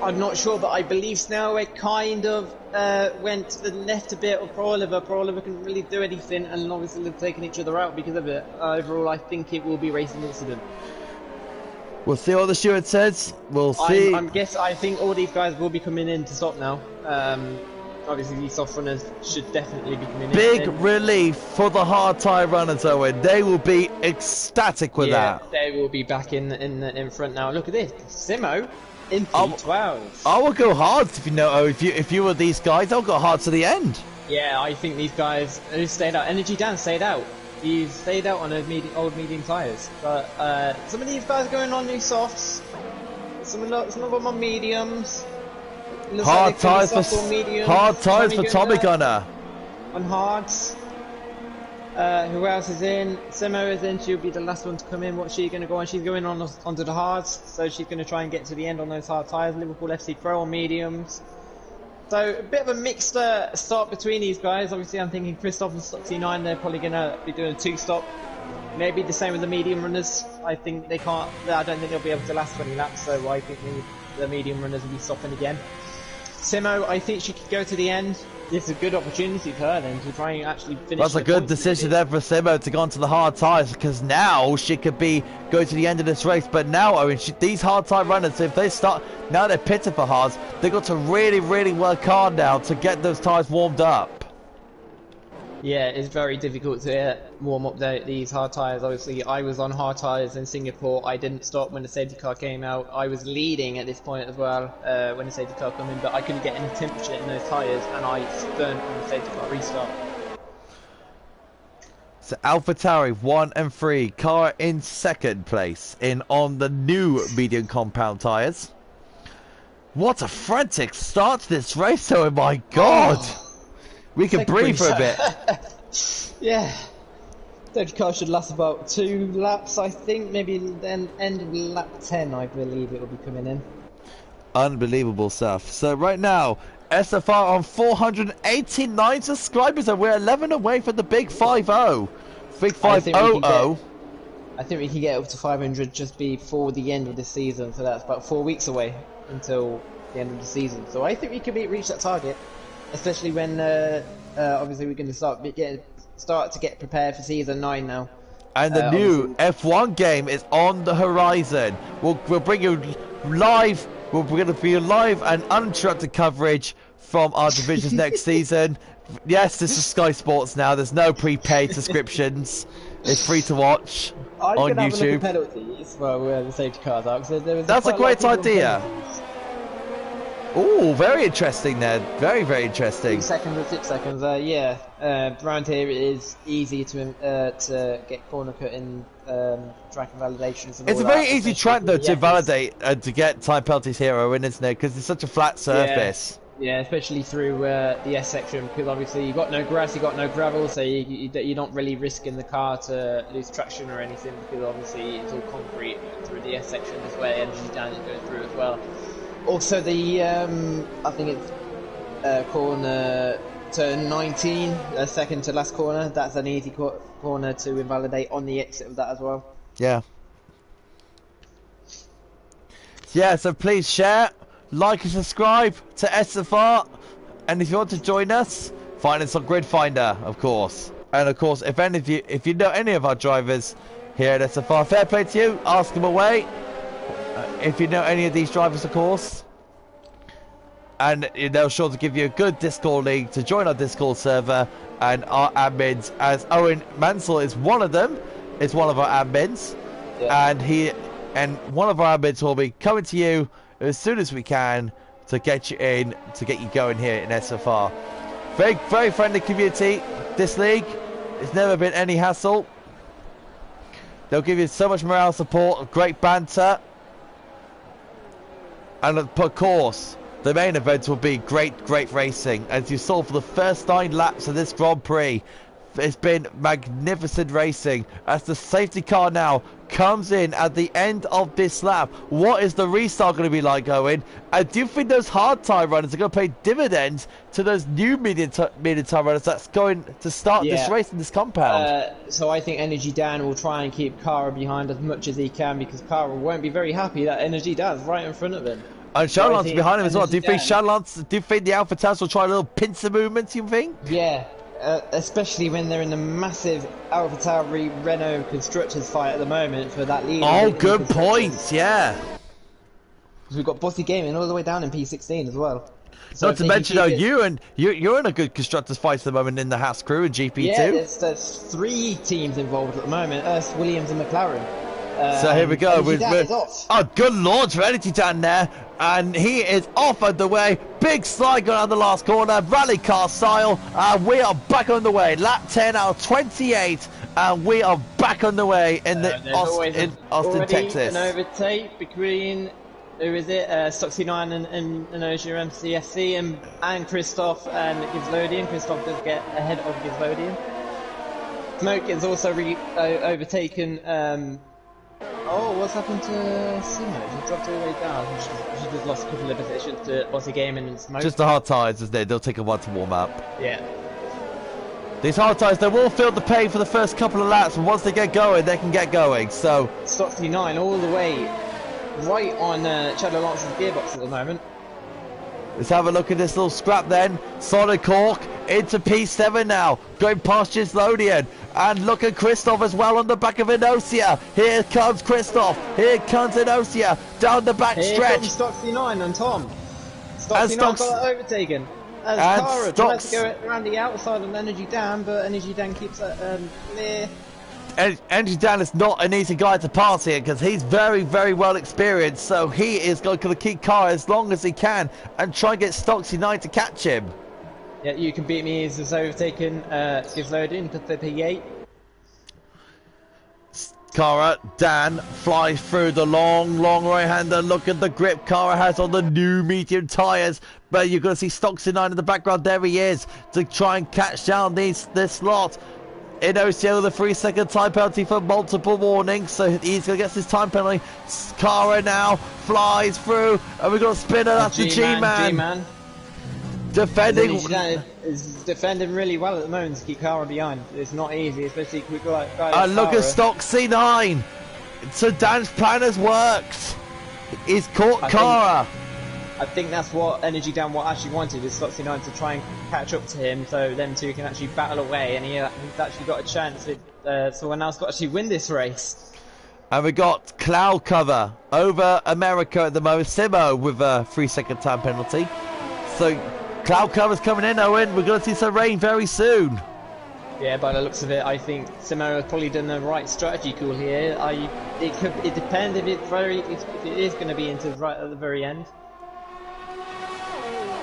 I'm not sure, but I believe Snellweg kind of went to the left a bit of Per Oliver. Per Oliver couldn't really do anything, and obviously they've taken each other out because of it. Overall, I think it will be a racing incident. We'll see what the steward says. We'll see. I think all these guys will be coming in to stop now. Obviously, these soft runners should definitely be coming in. Big relief for the hard tyre runners, Owen. They will be ecstatic with that. Yeah, they will be back in front now. Look at this, Simo in P12. I will go hard if you were these guys. I'll go hard to the end. Yeah, I think these guys who stayed out. Energy Dan stayed out. He stayed out on old medium tyres. But some of these guys are going on new softs. Some of them on mediums. Hard tyres for Tommy Gunner. On hards. Who else is in? Simo is in. She'll be the last one to come in. What's she going to go on? She's going onto the hards. So she's going to try and get to the end on those hard tyres. Liverpool FC Pro on mediums. So a bit of a mixed start between these guys. Obviously, I'm thinking Christoph and Stocksy 9. They're probably going to be doing a 2-stop. Maybe the same with the medium runners. I think they can't. I don't think they'll be able to last 20 laps. So I think the medium runners will be stopping again. Simo, I think she could go to the end. It's a good opportunity for her then to try and actually finish. That's a good decision there for Simo to go onto the hard tyres, because now she could go to the end of this race. But now, I mean, these hard tyre runners, if they start, now they're pitting for hards, they've got to really, really work hard now to get those tyres warmed up. Yeah, it's very difficult to warm up these hard tyres. Obviously, I was on hard tyres in Singapore. I didn't stop when the safety car came out. I was leading at this point as well when the safety car came in, but I couldn't get any temperature in those tyres, and I burnt on the safety car restart. So AlphaTauri 1 and 3, Kara in second place on the new medium compound tyres. What a frantic start to this race, oh my god! Oh. We can breathe for a bit. Yeah. Safety car should last about 2 laps, I think. Maybe then end of lap 10, I believe it will be coming in. Unbelievable stuff. So right now, SFR on 489 subscribers, and we're 11 away from the big 5-0. think 500. I think we can get up to 500 just before the end of the season, so that's about 4 weeks away until the end of the season. So I think we can reach that target, especially when obviously we're going to start to get prepared for season 9 now. And the new F1 game is on the horizon. We'll bring you live. We're going to be live and uninterrupted coverage from our divisions next season. Yes, this is Sky Sports now. There's no prepaid subscriptions. It's free to watch on YouTube. Have a look at penalties. Well, where the safety cars are. That's a great idea. Oh, very interesting there. Very, very interesting. 6 seconds and 6 seconds. Yeah. Around here it is easy to get corner cut in track and validations. And it's a very easy track though to validate to get time penalties here, Owen, isn't it? Because it's such a flat surface. Yeah, especially through the S section, because obviously you've got no grass, you've got no gravel, so you're not really risking the car to lose traction or anything, because obviously it's all concrete through the S section as well, energy down is going through as well. Also the, I think it's corner turn 19, second to last corner, that's an easy corner to invalidate on the exit of that as well. Yeah. Yeah, so please share, like and subscribe to SFR, and if you want to join us, find us on Grid Finder, of course. And of course, if you know any of our drivers here at SFR, fair play to you, ask them away. If you know any of these drivers, of course, and they'll sure to give you a good Discord link to join our Discord server, and our admins, as Owen Mansell is one of them, is one of our admins, and one of our admins will be coming to you as soon as we can to get you in, to get you going here in SFR. Very, very friendly community, this league. It's never been any hassle. They'll give you so much morale support, great banter. And of course, the main events will be great racing. As you saw for the first 9 laps of this Grand Prix, it's been magnificent racing as the safety car now comes in at the end of this lap. What is the restart going to be like, Owen? And do you think those hard time runners are going to pay dividends to those new medium time runners that's going to start this race in this compound? So I think Energy Dan will try and keep Kara behind as much as he can, because Kara won't be very happy that Energy Dan's right in front of him. And Charlotte's behind him as well. Do you think the Alpha Taus will try a little pincer movements, you think? Yeah. Especially when they're in a massive AlphaTauri Renault constructors fight at the moment for that lead. Oh, good points, yeah. We've got Bossy Gaming all the way down in P16 as well. So not to mention, though, you're in a good constructors fight at the moment in the Haas crew in GP2. Yeah, there's 3 teams involved at the moment: Williams and McLaren. So here we go. Oh, good lord, Serenity Dan there. And he is off at the way. Big slide going on the last corner, rally car style. And we are back on the way. Lap 10 out of 28. And we are back on the way in Austin, Texas. An overtake between, who is it? Stoxy9 and Osia MCFC and Christoph and Gizlodian. Christoph does get ahead of Gizlodian. Smoke is also overtaken. Oh, what's happened to Simo? She dropped all the way down. She just lost a couple of positions to Bossy Gaming and Smoke. Just the hard tyres, isn't it? They'll take a while to warm up. Yeah. These hard tyres, they will feel the pain for the first couple of laps, but once they get going, they can get going. So Stoxy9 all the way right on Shadow Lance's gearbox at the moment. Let's have a look at this little scrap then. Solid Cork into P7 now. Going past Gislodian. And look at Christoph as well on the back of Inosia. Here comes Christoph. Here comes Inosia. Down the back stretch. Here comes Stoxy9 and Tom. Stoxy9 got overtaken. As Kara tries to go around the outside of Energy Dan, but Energy Dan keeps it clear. Energy Dan is not an easy guy to pass here because he's very, very well experienced. So he is going to keep Kara as long as he can and try and get Stoxy9 to catch him. Yeah, you can beat me. He's overtaken Gizlodian to the P8. Kara, Dan flies through the long right-hander. Look at the grip Kara has on the new medium tyres. But you're going to see Stoxy9 in the background. There he is to try and catch down this lot. In OCO, the 3-second time penalty for multiple warnings, so he's going to get his time penalty. Kara now flies through, and we've got a spinner. That's the G-Man. defending. Is defending really well at the moment to keep Cara behind. It's not easy, especially with like guys And like look at Cara. Stock C9. So Dan's plan has worked. He's caught Cara. I think that's what Energy Dan actually wanted, is Stock C9 to try and catch up to him, so them two can actually battle away, and he's actually got a chance with someone else to actually win this race. And we got cloud cover over America at the moment. Simo with a 3-second time penalty. So cloud cover's coming in, Owen. We're going to see some rain very soon. Yeah, by the looks of it, I think Simo has probably done the right strategy call here. It depends if it is going to be into right at the very end.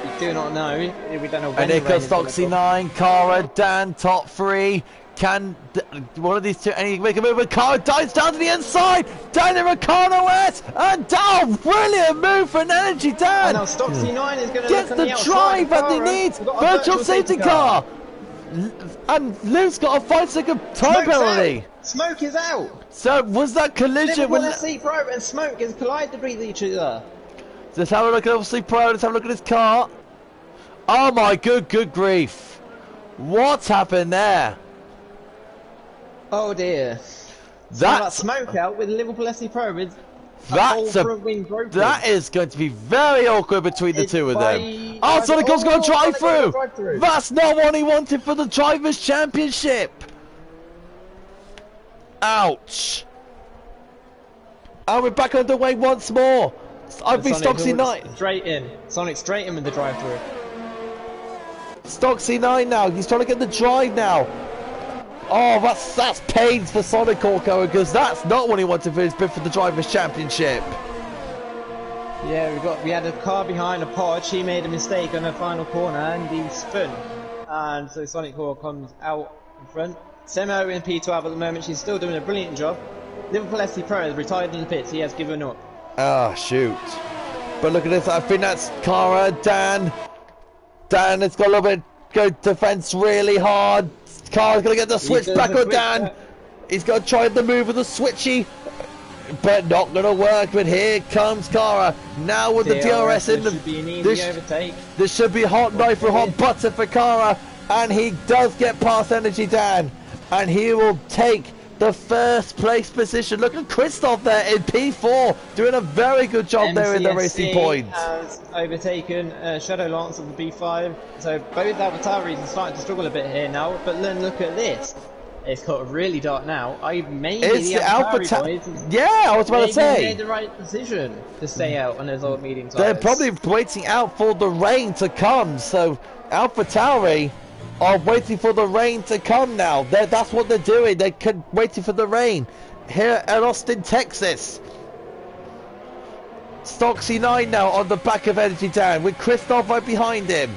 We do not know. We don't know when. And here comes Stoxy 9, Cara, Dan, top 3. Can one of these two make a move? And Cara dives down to the inside. Dan and Riccardo S. And down. Brilliant move for an Energy Dan. And now Stoxy 9 is going to gets the drive that he needs. Virtual safety car. And Luke's got a 5-second time penalty. Smoke is out. So was that collision when LC Pro and Smoke has collided with each other? Let's have a look at LC Pro. Let's have a look at his car. Oh my good grief! What's happened there? Oh dear. That's Smoke out with Liverpool SC Pro with that is going to be very awkward between the two of them. Oh, Sonical's going to drive through. That's not what he wanted for the Drivers' Championship. Ouch. And we're back underway once more. I've been Stoxy 9. Straight in. Sonic straight in with the drive-through. Stoxy 9 now. He's trying to get the drive now. Oh, that's pains for Sonic Orco, because that's not what he wanted for his bid for the Drivers' Championship. Yeah, we had a car behind a pod. She made a mistake on her final corner and he spun. And so Sonic Orco comes out in front. Semo in P12 at the moment. She's still doing a brilliant job. Liverpool SC Pro has retired in the pits. He has given up. Ah, shoot. But look at this. I think that's Cara, Dan. Dan has got a little bit good defense, really hard. Cara's going to get the switch back on Dan. He's going to try the move with the switchy, but not going to work. But here comes Cara. Now with the DRS in this should be a hot knife or hot butter for Cara. And he does get past Energy Dan. And he will take the first place position. Look at Christoph there in P4, doing a very good job there in the racing point. Has overtaken Shadow Lance of the B5, so both adversaries are starting to struggle a bit here now. But then look at this, it's got really dark now. It's the Alpha boys. Yeah, I was about to say. Made the right decision to stay out on those old medium tires. They're probably waiting out for the rain to come. So Alpha Tauri are waiting for the rain to come now. That's what they're doing. They're waiting for the rain. Here at Austin, Texas. Stoxy 9 now on the back of Energy Dan with Christoph right behind him.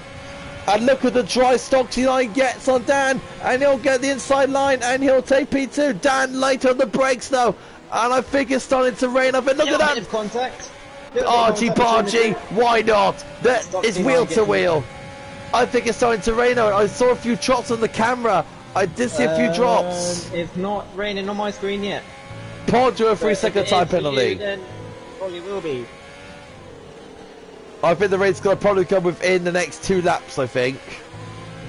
And look at the drive Stoxy 9 gets on Dan. And he'll get the inside line and he'll take P2. Dan late on the brakes though. And I think it's starting to rain. I think, look at that. Contact. Argy Bargy, why not? It's wheel to wheel. I think it's starting to rain out. I saw a few drops on the camera. I did see a few drops. It's not raining on my screen yet. Pod to a 3-second time penalty. Then probably will be. I think the rain's going to probably come within the next 2 laps, I think.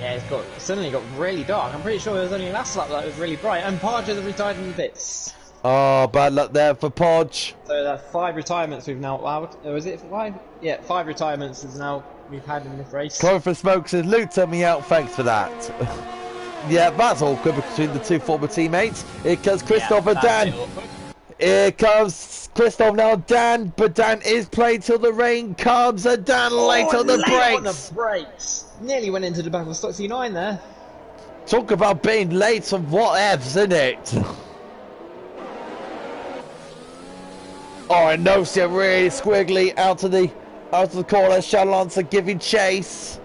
Yeah, it's suddenly got really dark. I'm pretty sure it was only last lap that was really bright. And Podge has retired in the bits. Oh, bad luck there for Podge. So that's 5 retirements we've now allowed. Or is it 5? Yeah, 5 retirements is now we've had in this race. Coming for Smoke says, Luke, turned me out, thanks for that. Yeah, that's awkward between the 2 former teammates. Here comes Christoph and Dan. Here comes Christoph now, Dan, but Dan is playing till the rain comes, and Dan late on the brakes. Nearly went into the back of Stoxy 9 there. Talk about being late on whatevs, isn't it? Oh, and Nosia really squiggly out of the corner. Shadowlancer giving chase.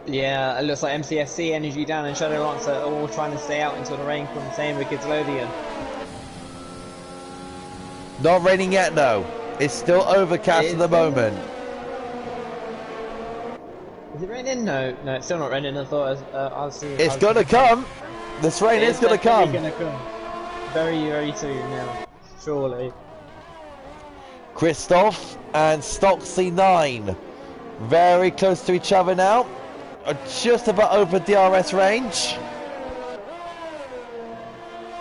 Yeah, it looks like MCSC, Energy Dan and Shadowlancer are all trying to stay out until the rain comes. Same with Gizlodian. Not raining yet, no. It's still overcast at the moment. Is it raining? No, it's still not raining. I thought I'll see. It's gonna come. This rain is gonna come. Very, very soon now, surely. Christoph and Stoxy 9 Very close to each other now. Just about over DRS range.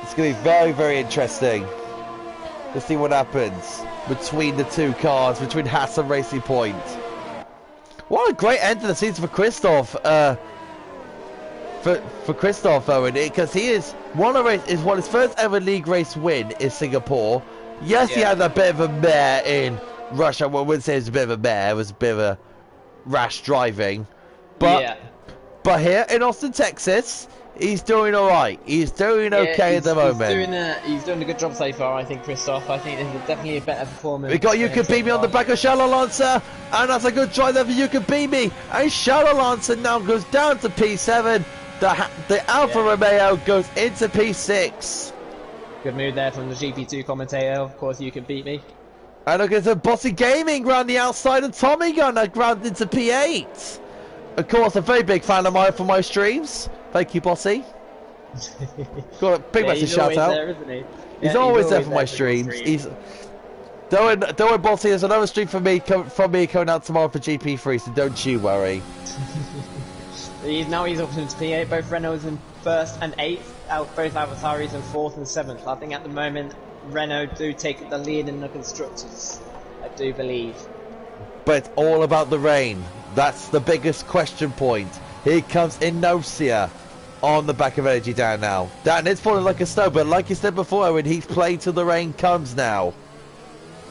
It's going to be very, very interesting. Let's see what happens between the two cars, between Haas and Racing Point. What a great end to the season for Christoph. For Christoph, Owen, because he is his first ever league race win in Singapore. Yes, he had a bit of a mare in Russia. Well, I wouldn't say it was a bit of a mare. It was a bit of a rash driving. But here in Austin, Texas, he's doing all right. He's doing okay at the moment. He's doing a good job so far, I think, Christoph. I think this is definitely a better performance. We got You Can Beat Me on the back of Charles Alonso, and that's a good drive there for You Can Beat Me. And Charles Alonso now goes down to P7. The Alfa Romeo goes into P6. Good move there from the GP2 commentator. Of course, You Can Beat Me. And look at the Bossy Gaming round the outside of Tommy Gunn ground into P8. Of course, a very big fan of mine for my streams. Thank you, Bossy. Got a big massive shout out. There, isn't he? He's always there for my streams. Don't worry, Bossy. There's another stream from me coming out tomorrow for GP3, so don't you worry. He's up into P8. Both Renault's in 1st and 8th. Both AlphaTauris in 4th and 7th. I think at the moment Renault do take the lead in the constructors. I do believe. But it's all about the rain. That's the biggest question point. Here comes Inosia on the back of Energy Dan now. Dan is falling like a snow, but like you said before, when he's played till the rain comes now.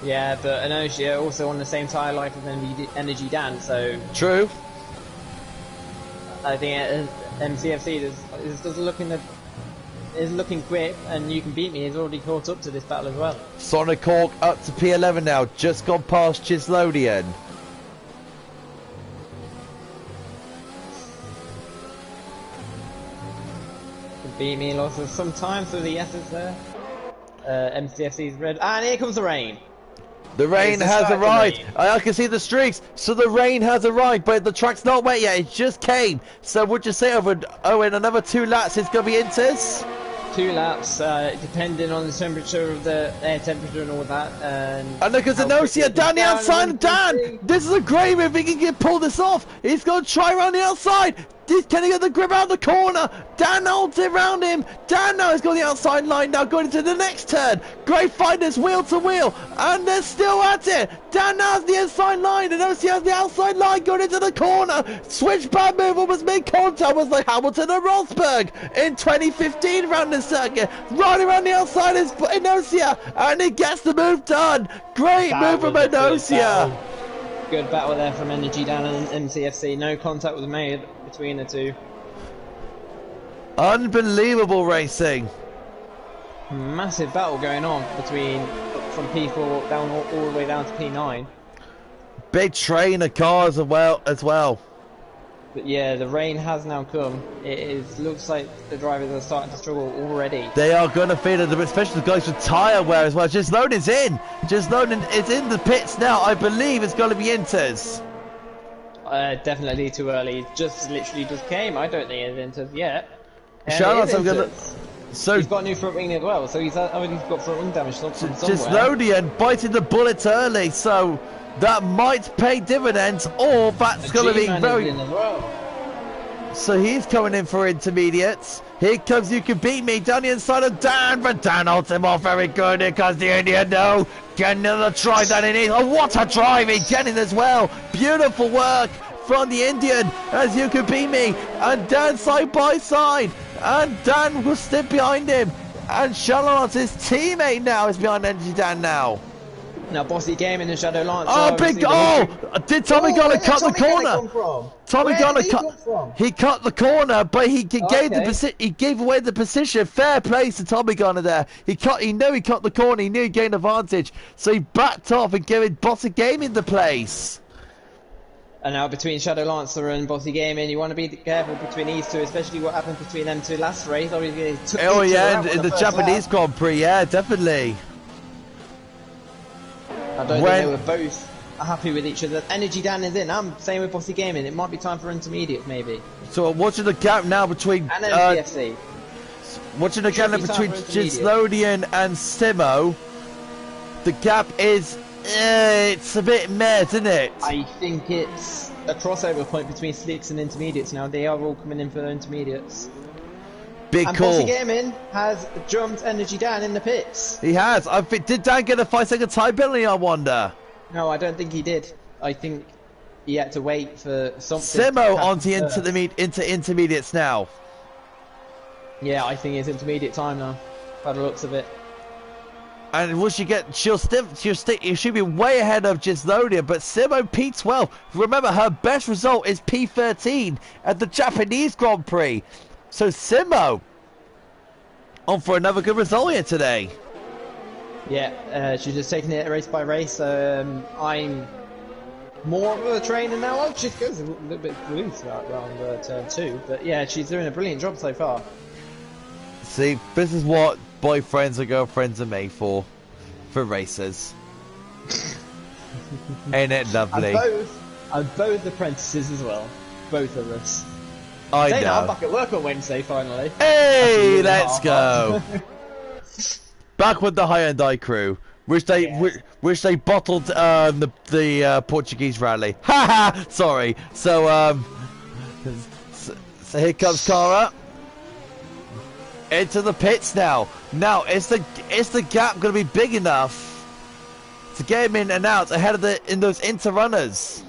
Yeah, but Inosia also on the same tyre life as Energy Dan, so... True. I think MCFC is looking quick, and You Can Beat Me is already caught up to this battle as well. Sonic Hawk up to P11 now, just gone past Chislodian. Beat Me losses some time through the S's there. MCFC's red, and here comes the rain. The rain has arrived. I can see the streaks. So the rain has arrived, but the track's not wet yet. It just came. So would you say over in another 2 laps it's going to be Inters? 2 laps, depending on the temperature of the air temperature and all that. And look at Zenosia down the outside. Dan, this is a great move. He can pull this off. He's going to try around the outside. Can he get the grip out of the corner? Dan holds it around him. Dan now has got the outside line now going into the next turn. Great fight this wheel to wheel. And they're still at it. Dan now has the inside line. And Osi has the outside line going into the corner. Switchback move almost made contact. Was like Hamilton and Rosberg in 2015 around the circuit. Right around the outside is Inosia. And he gets the move done. Great move from Inosia. Good battle there from Energy Dan and MCFC. No contact was made between the two. Unbelievable racing. Massive battle going on from P4 down all the way down to P9. Big train of cars as well. But yeah, the rain has now come. Looks like the drivers are starting to struggle already. They are going to feel it, especially the guys with tyre wear as well. Just loading's in. Just loading is in the pits now. I believe it's going to be Inters. Definitely too early. Literally just came. I don't think it's Inters yet. So he's got a new front wing as well. So he's already got front wing damage from somewhere. Just loading and biting the bullets early. So that might pay dividends, or that's going to be very... So he's coming in for intermediates. Here comes You Can Beat Me down the inside of Dan, but Dan holds him off very good. Here comes the Indian, no. Get another try that he needs. Oh, what a drive he's getting as well. Beautiful work from the Indian as You Can Beat Me. And Dan side by side. And Dan will step behind him. And Charlotte, his teammate now, is behind Energy Dan now. Now Bossy Gaming and Shadow Lance. Oh, big! Oh, did Tommy Gunner cut the corner? Tommy Gunner he cut the corner, but he gave away the position. Fair play to Tommy Gunner there. He knew he cut the corner. He knew he gained advantage, so he backed off and gave Bossy Gaming the place. And now between Shadow Lancer and Bossy Gaming, you want to be careful between these two, especially what happened between them two last race. Obviously, oh yeah, in the Japanese Grand Prix, yeah, definitely. I don't think they were both happy with each other. Energy Dan is in. I'm saying with Bossy Gaming, it might be time for intermediate maybe. So watching the gap now between and MCFC. Watching the gap between Gislodian and Simo. The gap is it's a bit meh, isn't it? I think it's a crossover point between slicks and intermediates now. They are all coming in for intermediates. Big And call. Bossy Gaming has jumped Energy Dan in the pits. He has. Did Dan get a 5-second time penalty, I wonder? No, I don't think he did. I think he had to wait for something. Simo onto into intermediates now. Yeah, I think it's intermediate time now, by the looks of it. And will she get? She'll be way ahead of Gislonia, but Simo P12. Remember, her best result is P13 at the Japanese Grand Prix. So Simo on for another good result here today. Yeah, she's just taking it race by race. I'm more of a trainer now. Oh, she goes a little bit loose around turn 2, but yeah, she's doing a brilliant job so far. See, this is what boyfriends or girlfriends are made for racers. Ain't it lovely? And both apprentices as well. Both of us. I know. I'm back at work on Wednesday finally. Hey, let's go. Back with the Hyundai crew. Wish they bottled the Portuguese rally. Haha. Sorry. So here comes Cara. Into the pits now. Now is the gap going to be big enough to get him in and out ahead of those inter runners?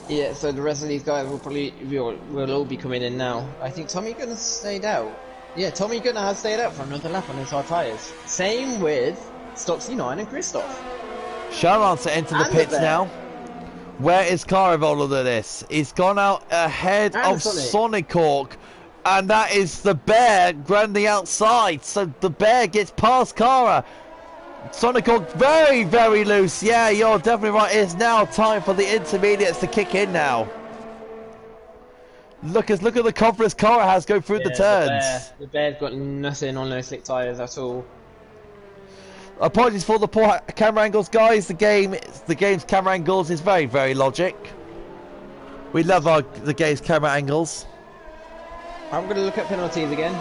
Yeah, so the rest of these guys will all be coming in now. I think Tommy Gunner stayed out. Yeah, Tommy Gunner has stayed out for another lap on his hard tyres. Same with Stocksy 9 and Christoph. Sharon's into the pits now. Where is Cara of all of this? He's gone out ahead of Sonic Hawk. And that is the Bear grabbing the outside. So the Bear gets past Cara. Sonic Hawk very, very loose. Yeah, you're definitely right. It's now time for the intermediates to kick in now. Look at the confidence Cara has going through the turns. The Bear's got nothing on those slick tyres at all. Apologies for the poor camera angles, guys. The game's camera angles is very, very logic. We love the game's camera angles. I'm going to look at penalties again.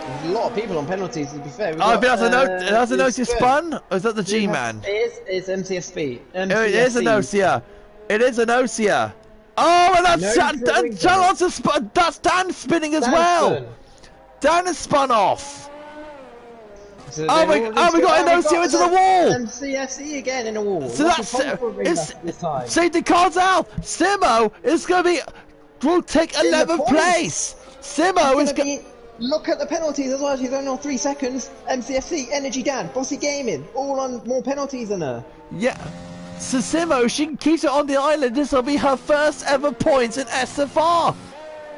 There's a lot of people on penalties, to be fair. That's a note you spun? Or is that the G-Man? It's MCSP. It is an Osia. It is an Osia. Oh, and that's Dan spinning as well. Dan has spun off. So we got an Osia into the wall. MCSE again in the wall. So safety car's out. Simo is going to will take 11th place. Simo is going to look at the penalties as well. She's only on 3 seconds. MCFC, Energy Dan, Bossy Gaming, all on more penalties than her. Yeah. So Simo, she keeps it on the island. This will be her first ever points in SFR.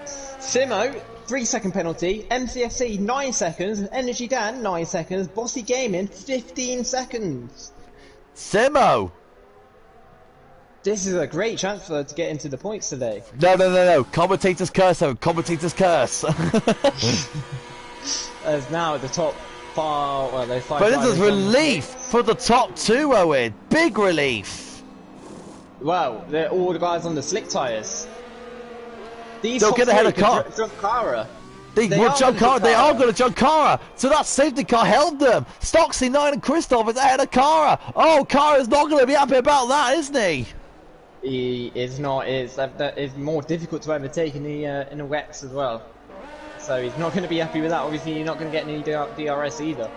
Simo, 3-second penalty. MCFC, 9 seconds. Energy Dan, 9 seconds. Bossy Gaming, 15 seconds. Simo. This is a great chance for her to get into the points today. No. Commentator's curse, Commentator's curse. As now at the top far, well, those 5 But this is relief for the top 2, Owen. Big relief. Well, they're all the guys on the slick tyres. They'll get ahead of Cara. They are going to jump Cara. So that safety car held them. Stocksy 9 and Christoph is ahead of Cara. Oh, Cara's not going to be happy about that, isn't he? He is not. That is more difficult to overtake in the wets as well. So he's not going to be happy with that. Obviously, you're not going to get any DRS either.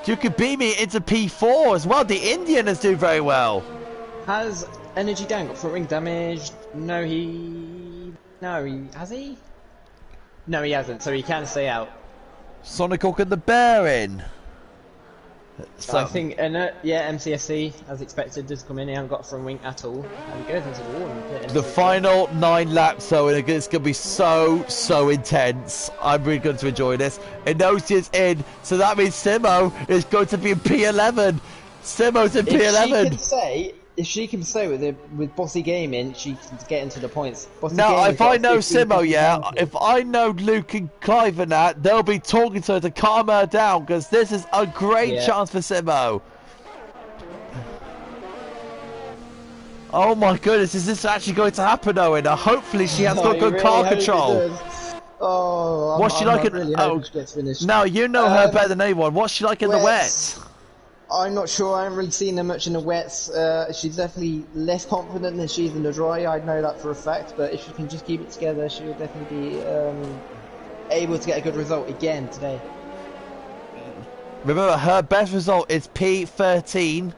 You could beat me into P4 as well. The Indian is doing very well. Has Energy Dan got front wing damage? No, has he? No, he hasn't. So he can stay out. Sonic Hawk and the Bear in. So I think, MCSC, as expected, does come in. He hasn't got front wing at all. And he goes into the wall. The final 9 laps, so it's going to be so intense. I'm really going to enjoy this. Inosia's in, so that means Simo is going to be in P11. Simo's in P11. If she can stay with Bossy Gaming, she can get into the points. Now, if I know Simo, if I know Luke and Clive and that, they'll be talking to her to calm her down, because this is a great chance for Simo. Oh my goodness, is this actually going to happen, Owen? Hopefully she has got good car control. Oh, what's she like in... really she gets finished. Now, you know her better than anyone. What's she like in the wet? I'm not sure. I haven't really seen her much in the wets. She's definitely less confident than she is in the dry. I know that for a fact. But if she can just keep it together, she'll definitely be able to get a good result again today. Remember, her best result is P13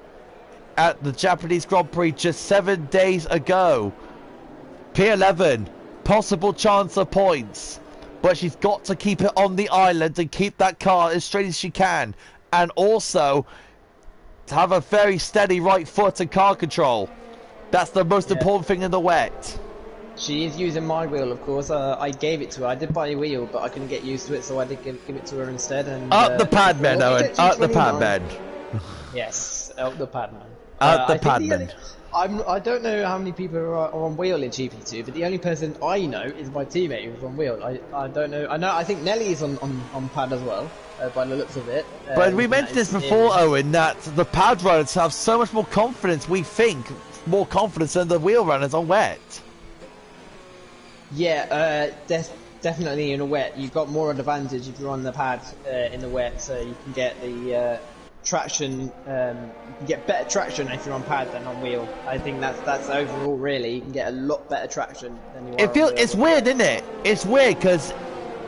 at the Japanese Grand Prix just 7 days ago. P11, possible chance of points. But she's got to keep it on the island and keep that car as straight as she can. And also to have a very steady right foot and car control. That's the most important thing in the wet. She is using my wheel, of course. I gave it to her. I did buy a wheel, but I couldn't get used to it, so I did give it to her instead. And up the pad, men, Owen. Up the pad, men. Yes, up the pad, man. Up the pad, men. I don't know how many people are on wheel in GP2, but the only person I know is my teammate who's on wheel. I don't know. I think Nelly is on pad as well, by the looks of it. But we mentioned this before, Owen, that the pad runners have so much more confidence. We think more confidence than the wheel runners on wet. Yeah, definitely in a wet. You've got more advantage if you're on the pad in the wet, so you can get the traction. You can get better traction if you're on pad than on wheel. I think that's overall really. You can get a lot better traction than you are on wheel. It's weird, isn't it? It's weird because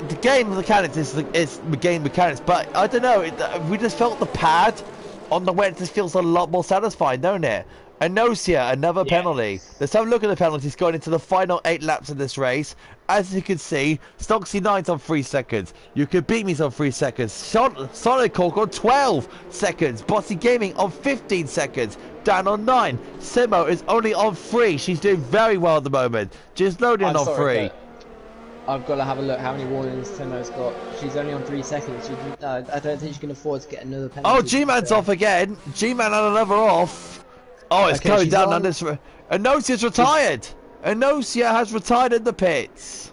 the game mechanics is the game mechanics, but I don't know. We just felt the pad on the wet just feels a lot more satisfying, don't it? Anosia, another penalty. Let's have a look at the penalties going into the final 8 laps of this race. As you can see, Stocksy 9's on 3 seconds. You Could Beat Me's on 3 seconds. Solid Cork on 12 seconds. Bossy Gaming on 15 seconds. Dan on 9. Simo is only on 3. She's doing very well at the moment. Just loading on 3. I've got to have a look how many warnings Simo's got. She's only on 3 seconds. I don't think she can afford to get another penalty. Oh, G-Man's off again. G-Man had another off. Oh, it's going down on this. Anosia's retired. Anosia has retired in the pits.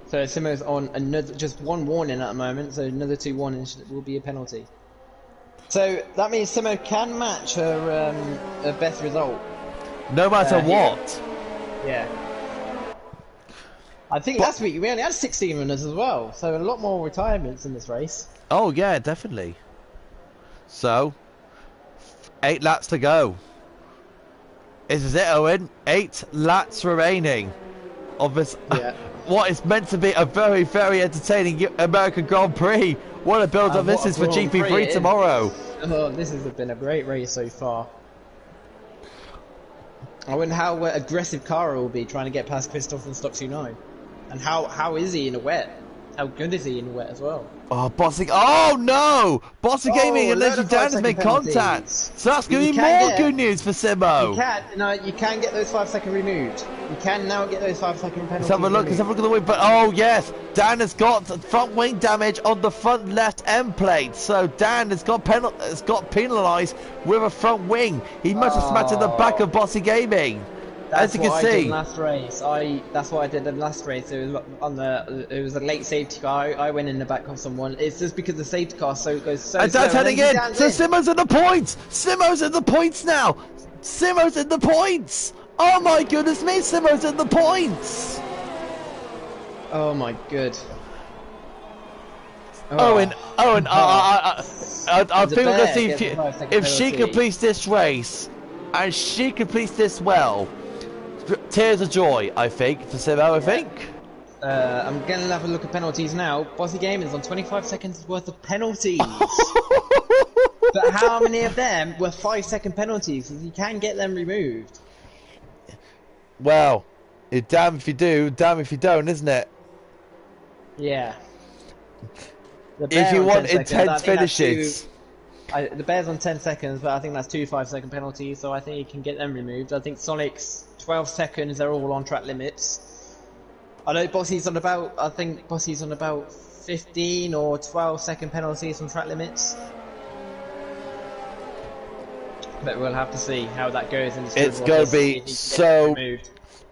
So Simo's on another, just 1 warning at the moment. So another 2 warnings will be a penalty. So that means Simo can match her best result. No matter what. Yeah. I think last week we only had 16 runners as well. So a lot more retirements in this race. Oh yeah, definitely. So 8 laps to go. This is it, Owen. 8 laps remaining of this. What is meant to be a very, very entertaining American Grand Prix. What a build-up this is for GP3 tomorrow. Oh, this has been a great race so far. I wonder how aggressive Cara will be trying to get past Christoph and Stocksy 9. And how is he in the wet? How good is he in the wet as well? Oh, Bossy. Oh, no! Bossy Gaming and Legend Dan has made contact. So that's going to be more good news for Simo. You can get those 5 seconds removed. You can now get those 5 second penalties. Let's have a look at the wing. But oh, yes. Dan has got front wing damage on the front left end plate. So Dan has got penalised with a front wing. He must have smacked in the back of Bossy Gaming. That's as you can see, last race. That's what I did in the last race. It was it was a late safety car. I went in the back of someone. It's just because the safety car goes so and slow. Dan's heading in. So Simo's in the points. Simo's in the points now. Simo's in the points. Oh my goodness me, Simo's in the points. Oh my good. Owen, I think we're gonna see if she completes this race, and she completes this well. Tears of joy, I think, for Simo, I think. I'm going to have a look at penalties now. Bossy Gaming's on 25 seconds worth of penalties. But how many of them were 5 second penalties? You can get them removed. Well, damn if you do, damn if you don't, isn't it? Yeah. If you want intense finishes. The Bear's on 10 seconds, but I think that's 2 5-second penalties, so I think you can get them removed. I think Sonic's 12 seconds, they're all on track limits. I know Bossy's on about 15 or 12 second penalties on track limits. But we'll have to see how that goes in the It's going to be so...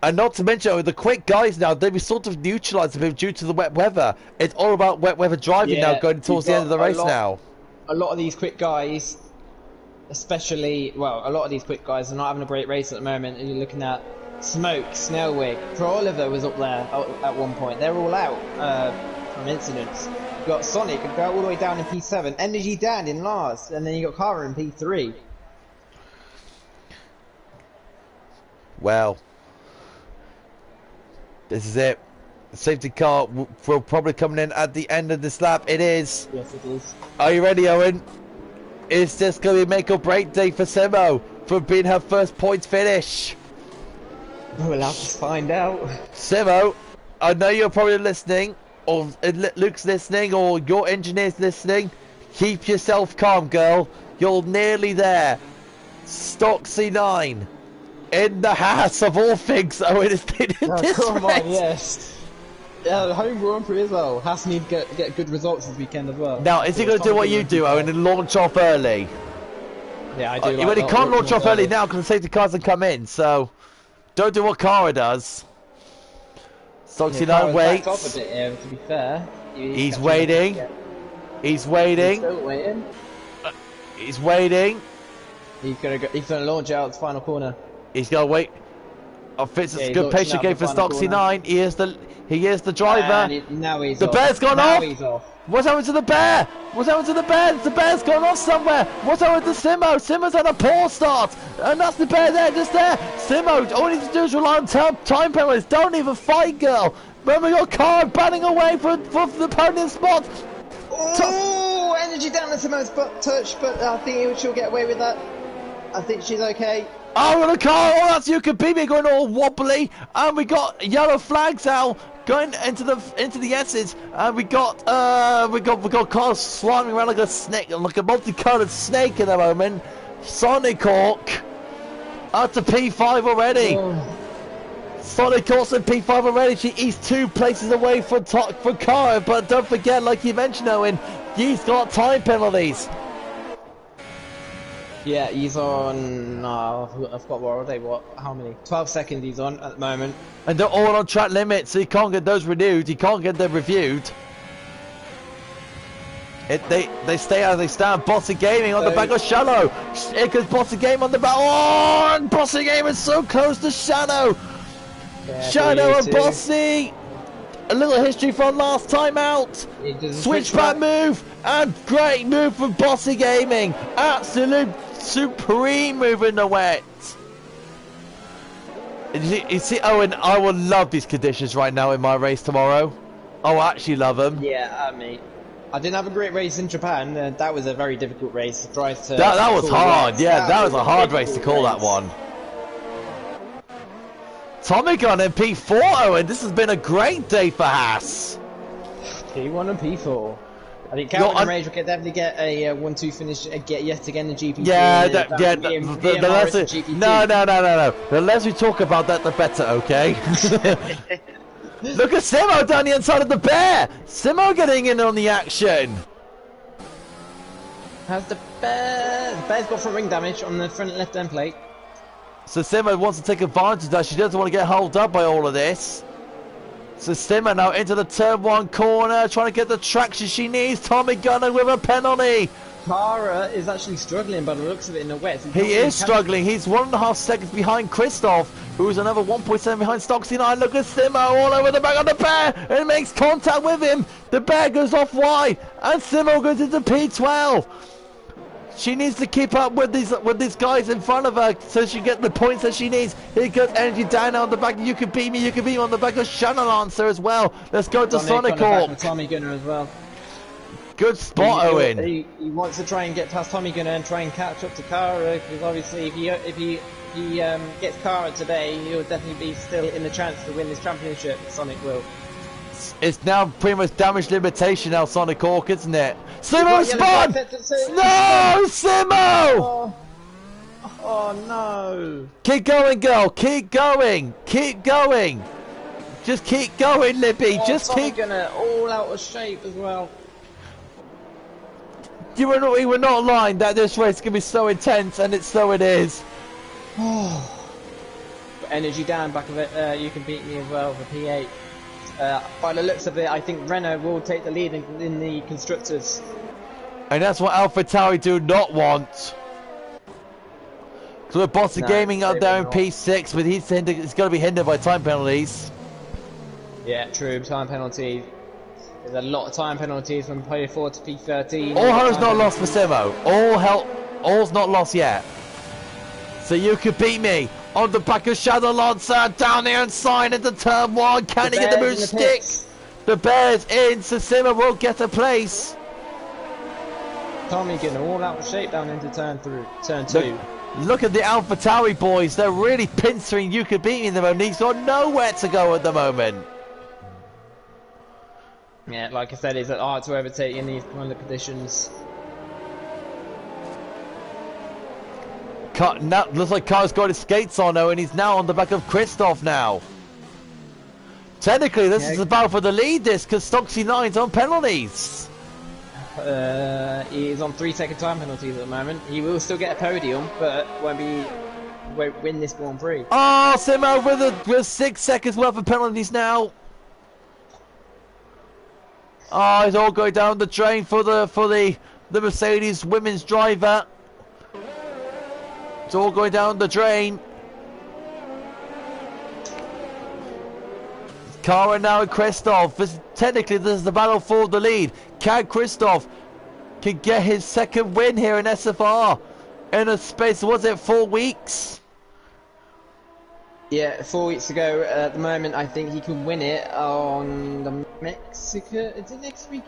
And not to mention, the quick guys now, they've been sort of neutralised a bit due to the wet weather. It's all about wet weather driving now, going towards the end of the race now. A lot of these quick guys, especially, well, a lot of these quick guys are not having a great race at the moment. And you're looking at Smoke, Snellwig, Pro Oliver was up there at one point. They're all out from incidents. got Sonic go all the way down in P7, Energy Dan in last, and then you got Kara in P3. Well, this is it. The safety car will probably come in at the end of this lap. It is. Yes, it is. Are you ready, Owen? Is this going to be make or break day for Simo for being her first points finish? We'll have to find out. Simo, I know you're probably listening, or Luke's listening, or your engineer's listening. Keep yourself calm, girl. You're nearly there. Stock C9. In the house of all things, Owen has been in this come race. on, yes. Yeah, the home Grand Prix as well. Has to need to get good results this weekend as well. Now, is he going to do what you do, Owen, and launch off early? Yeah, I do. Well, he can't launch off early now because the safety cars have come in, so don't do what Kara does. Stoxy9 waits. Off a bit here, to be fair. He's waiting. He's waiting. He's still waiting. He's waiting. He's gonna launch out the final corner. He's gonna wait. Oh, Fitz, it's a good launching patient out game the for final Stoxy9. He is the driver. Now he's The off. bear's gone now off. He's off. What's happened to the bear? What's happened to the bear? The bear's gone off somewhere. What's happened to Simo? Simo's had a poor start. And that's the bear there, just there. Simo, all you need to do is rely on time penalties. Don't even fight, girl. Remember your car batting away for the podium spot. Oh, energy down at Simo's butt touch, but I think she'll get away with that. I think she's okay. Oh, and the car, oh, that's you could be me going all wobbly. And we got yellow flags out. Going into the S's, and we got cars sliding around like a snake, like a multicolored snake in the moment. Sonic Hawk up to P5 already. Oh. Sonic Hawk's in P5 already. He's 2 places away from Kara, but don't forget, like you mentioned, Owen, he's got time penalties. Yeah, he's on. I forgot what are they? How many? 12 seconds he's on at the moment. And they're all on track limits, so you can't get those renewed. You can't get them reviewed. They stay out. They stand. Bossy Gaming on the back of Shadow. Here comes Bossy Game on the back. Oh, and Bossy Game is so close to Shadow. Yeah, Shadow and Bossy. A little history from last time out. Switch back move and great move from Bossy Gaming. Absolute supreme move in the wet. You see, Owen, I will love these conditions right now in my race tomorrow. I'll actually love them. Yeah, mate. I didn't have a great race in Japan. That was a very difficult race. That was hard. Yeah, that was a hard race to call that one. Tommy Gun in P4, Owen. This has been a great day for Haas. P1 and P4. I think Calvin and Rage will definitely get a 1-2 finish yet again in GP4. Yeah, no. The less we talk about that, the better, okay? Look at Simo down the inside of the bear! Simo getting in on the action! How's the bear? The bear's got front ring damage on the front left end plate. So Simo wants to take advantage of that. She doesn't want to get held up by all of this. So Simo now into the turn 1 corner, trying to get the traction she needs. Tommy Gunner with a penalty. Kara is actually struggling by the looks of it in the wet. He is struggling. He's 1.5 seconds behind Christoph, who's another 1.7 behind Stoxy9. Look at Simo all over the back of the bear and makes contact with him. The bear goes off wide and Simo goes into P12. She needs to keep up with these guys in front of her so she gets the points that she needs. Here goes Energy down on the back. You can beat me on the back of Shannon Lancer as well. Let's go to Sonic Hawk. Tommy Gunner as well. Good spot, Owen. He wants to try and get past Tommy Gunner and try and catch up to Kara, because obviously if he gets Kara today, he'll definitely be still in the chance to win this championship. Sonic will. It's now pretty much damage limitation now, Sonic Hawk, isn't it? Simo spun! No, Simo! Oh no! Keep going, girl. Keep going. Keep going. Just keep going, Libby. Just keep. Gonna all out of shape as well. We were not lying that this race can be so intense, and so it is. Energy down back of it. You can beat me as well for P8. By the looks of it, I think Renault will take the lead in the constructors. And that's what AlphaTauri do not want. So we're Bossy Gaming up there in P6, but he's going to be hindered by time penalties. Yeah, true. Time penalty. There's a lot of time penalties from P4 to P13. All hell's not lost for Simo. All's not lost yet. So you could beat me on the back of Shadow Lancer down the inside into turn 1. Can he get the move stick? The Bears in, so Simo will get a place. Tommy getting all out of shape down into turn 2. Look at the AlphaTauri boys. They're really pincering you could beat me in the moment. He's got nowhere to go at the moment. Yeah, like I said, it's hard to overtake in these kind of conditions. Now, looks like Car's got his skates on though, and he's now on the back of Christoph now. Technically, this is a battle for the lead, because Stoxy 9's on penalties. He is on 3-second time penalties at the moment. He will still get a podium, but won't win this Grand Prix. Oh, Simo with 6 seconds worth of penalties now. Oh, it's all going down the drain for the Mercedes women's driver. It's all going down the drain. Cara now and Christoph. Technically, this is the battle for the lead. Can Christoph get his second win here in SFR in a space, was it 4 weeks? Yeah, 4 weeks ago. At the moment, I think he can win it on the Mexico. Is it next week?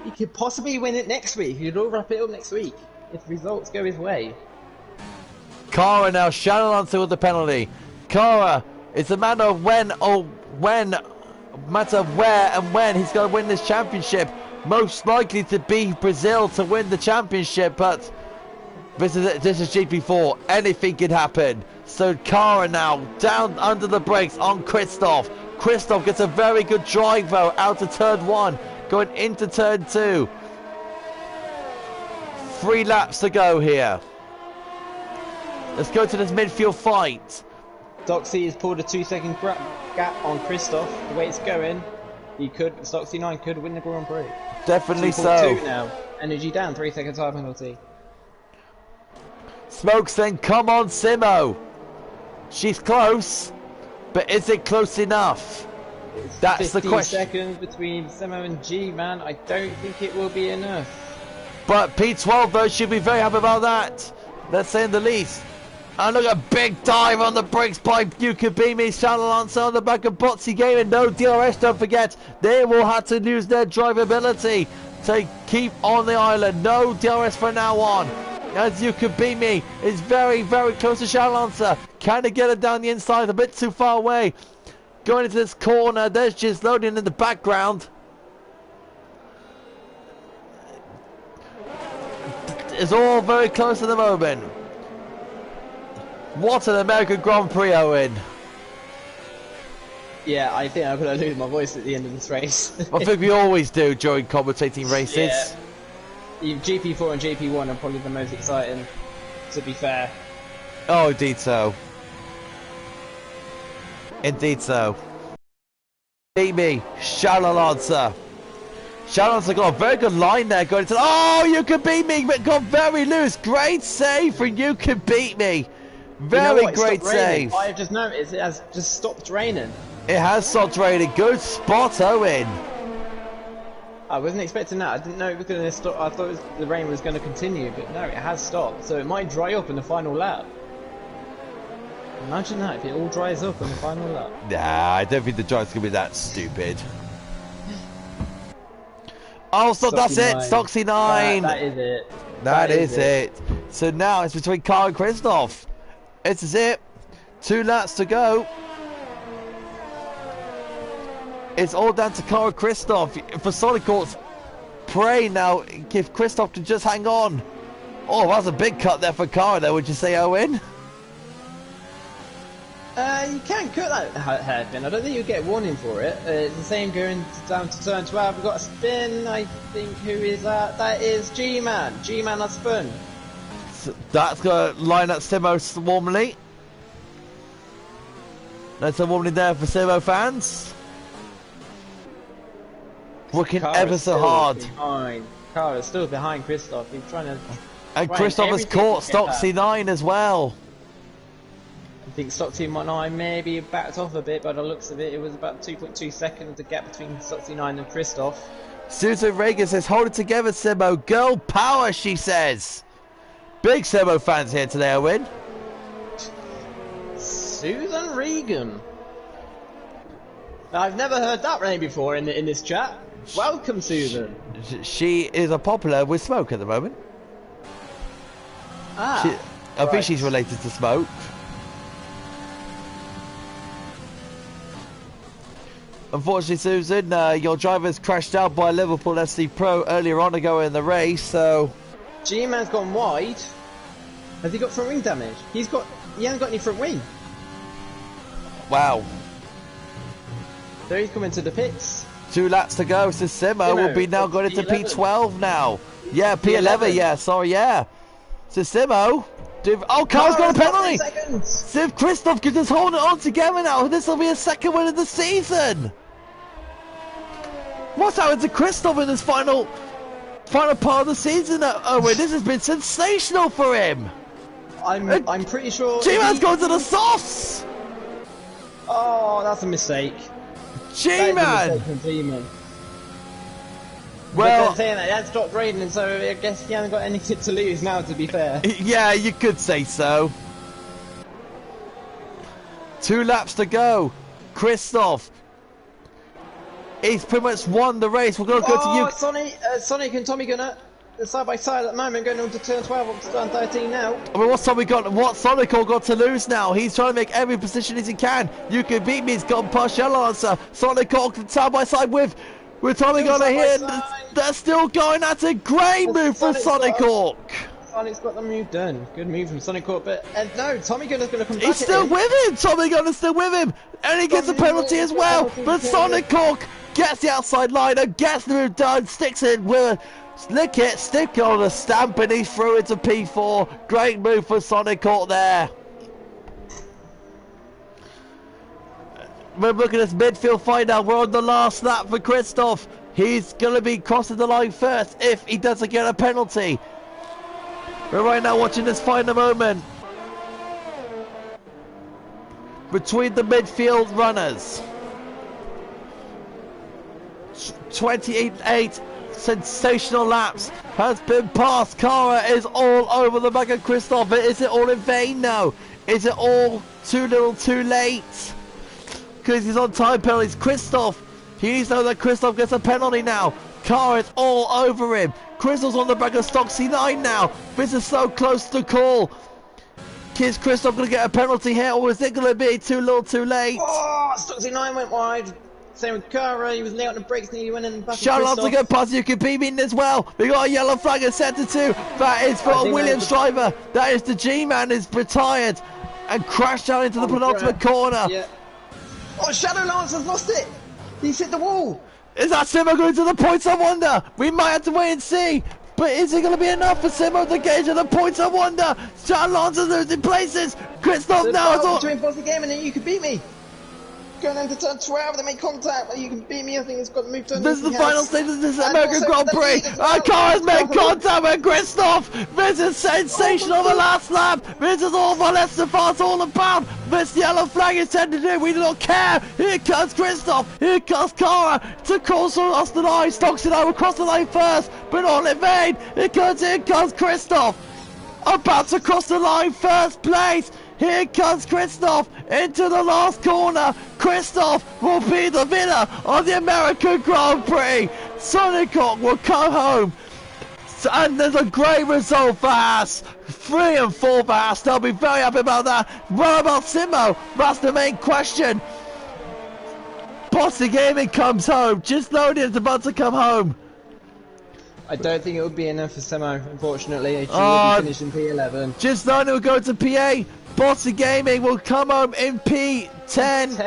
He could possibly win it next week. He could all wrap it up next week if results go his way. Cara now, Shannon answer with the penalty. Cara, it's a matter of where and when he's going to win this championship. Most likely to be Brazil to win the championship, but this is GP4. Anything can happen. So Cara now down under the brakes on Christoph. Christoph gets a very good drive though out of turn 1, going into turn 2. 3 laps to go here. Let's go to this midfield fight. Stoxy has pulled a 2-second gap on Christoph. The way it's going, Stoxy 9 could win the Grand Prix. Definitely so. 2 now. Energy down, 3-second time penalty. Smokes then, come on Simo. She's close, but is it close enough? That's the question. 15 seconds between Simo and G, man. I don't think it will be enough. But P12 though should be very happy about that. Let's say in the least. And look at a big dive on the brakes by Yukabimi. Shalancer on the back of Botsy Gaming. No DRS, don't forget. They will have to lose their drivability to keep on the island. No DRS from now on. As Yukabimi is very, very close to Shalancer. Can he get it down the inside? A bit too far away. Going into this corner. There's just loading in the background. It's all very close at the moment. What an American Grand Prix, Owen. Yeah, I think I'm going to lose my voice at the end of this race. I think we always do during commentating races. Yeah. GP4 and GP1 are probably the most exciting, to be fair. Oh, indeed so. Indeed so. Beat me, Shalancer. Shalancer got a very good line there going to... Oh, you can beat me, but got very loose. Great save from you can beat me. Very great save. I've just noticed it has just stopped raining. It has stopped raining. Good spot, Owen. I wasn't expecting that. I didn't know it was going to stop. I thought the rain was going to continue, but no, it has stopped. So it might dry up in the final lap. Imagine that if it all dries up in the final lap. Nah, I don't think the drive's going to be that stupid. Oh, so that's it. Stoxy 9. That is it. That is it. So now it's between Carl and Christoph. This is it. 2 laps to go. It's all down to Carl and Christoph. For Solid Courts, pray now if Christoph can just hang on. Oh, that's a big cut there for Carl there, would you say, Owen? You can cut that hairpin. I don't think you'll get warning for it. It's the same going down to turn 12. We've got a spin. I think who is that? That is G-Man. G-Man has spun. So that's going to line up Simo warmly. That's a warmly there for Simo fans. Working ever so hard. Carl is still behind Christoph. He's trying to... And Christoph has caught Stoxy 9 as well. I think Stoxy 9 maybe backed off a bit by the looks of it. It was about 2.2 seconds the gap between Stoxy 9 and Christoph. Susan Reagan says, hold it together, Simo. Girl power, she says. Big Simo fans here today, Owen. Susan Reagan. I've never heard that name before in this chat. Welcome, Susan. She is a popular with Smoke at the moment. Ah, I think she's related to Smoke. Unfortunately, Susan, your driver's crashed out by Liverpool FC Pro earlier on ago in the race, so... G-Man's gone wide. Has he got front wing damage? He hasn't got any front wing. Wow. So he's coming to the pits. 2 laps to go, so Simo will be now going into P12 now. Yeah, P11, yeah, sorry, yeah. So Simo... Oh, Carl's got a penalty! Siv Christoph can just hold it on together now. This will be a second win of the season. What's happened to Christoph in this final part of the season? Owen, this has been sensational for him. I'm pretty sure. G-Man's going to the softs. Oh, that's a mistake. G-Man. Well, saying that, it has stopped raining, so I guess he hasn't got anything to lose now, to be fair. Yeah, you could say so. 2 laps to go. Christoph. He's pretty much won the race. We're going to go to you. Sonic and Tommy Gunner, side by side at the moment, going on to turn 12 up to turn 13 now. I mean, what's Sonic all got to lose now? He's trying to make every position as he can. You can beat me. He's got past Yellow Answer. Sonic all side by side with Tommy Gunner here. They're still going. That's a great move for Sonic Hawk. Sonic's got the move done. Good move from Sonic Hawk, but no, Tommy Gunner's going to come back. He's still with him. Tommy Gunner's still with him, and he gets a penalty as well. But Sonic Hawk gets the outside line and gets the move done. Sticks it with lick it, stick on a stamp, and he's through into P4. Great move for Sonic Hawk there. We're looking at this midfield fight now. We're on the last lap for Christoph. He's going to be crossing the line first if he doesn't get a penalty. We're right now watching this final moment between the midfield runners. 28 sensational laps has been passed. Cara is all over the back of Christoph. Is it all in vain now? Is it all too little too late? Because he's on time penalties. Christoph, he needs to know that Christoph gets a penalty now. Cara is all over him. Christoph's on the back of Stock C9 now. This is so close to call. Is Christoph going to get a penalty here, or is it going to be too little too late? Oh, Stock C9 went wide. Same with Cara, he was nailed on the brakes and he went in the back. Shout out to go past you can beat me in as well. We got a yellow flag at centre 2. That is for a Williams driver. That is the G-Man is retired and crashed down into the penultimate corner. Yeah. Oh, Shadow Lance has lost it! He's hit the wall! Is that Simo going to the points, I wonder? We might have to wait and see. But is it going to be enough for Simo to get to the points, I wonder? Shadow Lance is losing places. Christoph now is all... between pause the game and then you can beat me. Going into turn 12, they make contact, but you can beat me. I think it's got to move to. This is the final stage of this American Grand Prix. Our car has made contact with Christoph. This is sensational. The last lap. This is all Valestefar's all about. This yellow flag is tended to. We don't care. Here comes Christoph. Here comes Cara to cross the line. Stocks and I will cross the line first, but all in vain. Here comes Christoph. About to cross the line, first place. Here comes Christoph into the last corner. Christoph will be the winner of the American Grand Prix. Sonic Hawk will come home. And there's a great result for Haas. 3 and 4 for Haas. They'll be very happy about that. What about Simo? That's the main question. Bossy Gaming comes home. Just loaded, it's about to come home. I don't think it would be enough for Simo, unfortunately. She will be finished in P11. Just known it will go to PA. Bossy Gaming will come home in P10.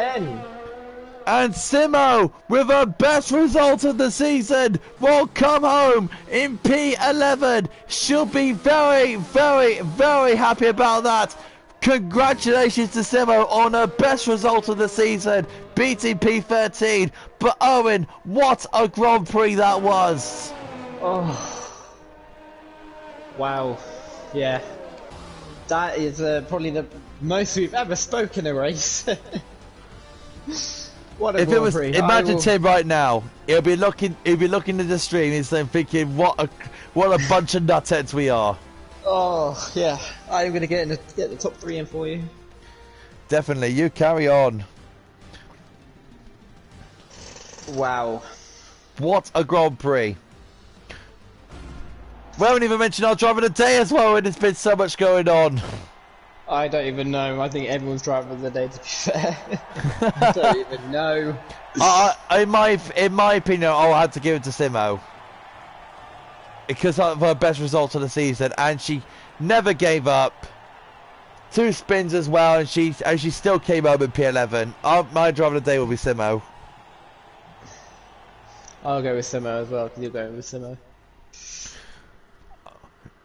And Simo, with her best result of the season, will come home in P11. She'll be very, very, very happy about that. Congratulations to Simo on her best result of the season, beating P13. But Owen, what a Grand Prix that was. Oh, wow, yeah, that is probably the most we've ever spoken a race. What a If it was, Grand Prix. imagine Tim right now. He'll be looking at the stream. He's then thinking, what a bunch of nutheads we are. Oh yeah, I'm gonna get the top 3 in for you. Definitely, you carry on. Wow. What a Grand Prix. We haven't even mentioned our driver of the day as well, and there's been so much going on. I don't even know. I think everyone's driver of the day, to be fair. I don't even know. In my opinion, I'll have to give it to Simo. Because of her best result of the season, and she never gave up. 2 spins as well, and she still came home in P11. My driver of the day will be Simo. I'll go with Simo as well, because you're going with Simo.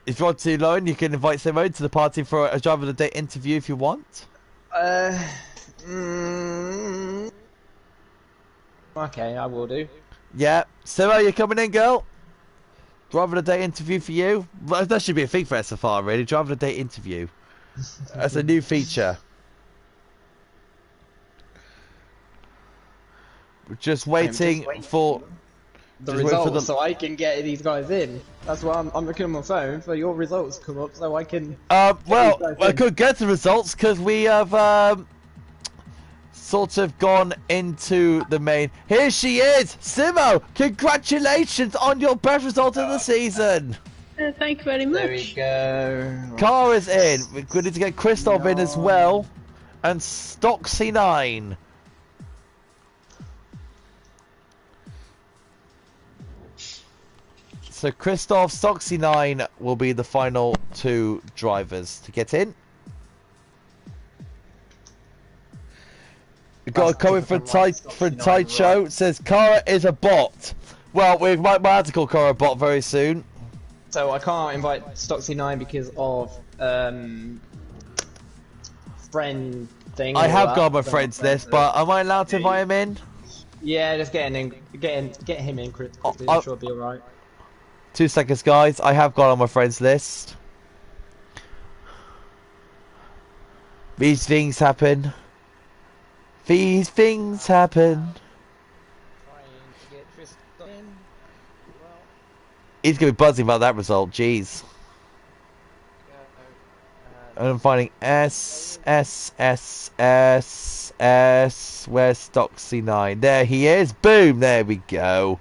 If you want to, Lauren, you can invite Simo to the party for a driver of the day interview if you want. Okay, I will do. Yeah, Simo, you coming in, girl? Driver of the day interview for you. Well, that should be a thing for SFR, really. Driver of the day interview. That's a new feature. We're just waiting for the results so I can get these guys in. That's why I'm looking on my phone for your results to come up so I can. Well, I could get the results because we have sort of gone into the main. Here she is, Simo. Congratulations on your best result of the season. Thank you very much. There we go. Cara's in. We need to get Christoph in as well, and Stoxy9. So Christoph, Stoxy9 will be the final 2 drivers to get in. We've got a comment from Tight Show. It says Cara is a bot. Well, we might have to call Cara a bot very soon. So I can't invite Stoxy9 because of friend thing. I have got my friends list, but am I allowed to invite him in? Yeah, just get him in quickly. I'm sure it'll be alright. 2 seconds, guys. I have got on my friends list. These things happen. These things happen. He's gonna be buzzing about that result. Jeez. And I'm finding S. Where's Stoxy9? There he is. Boom. There we go.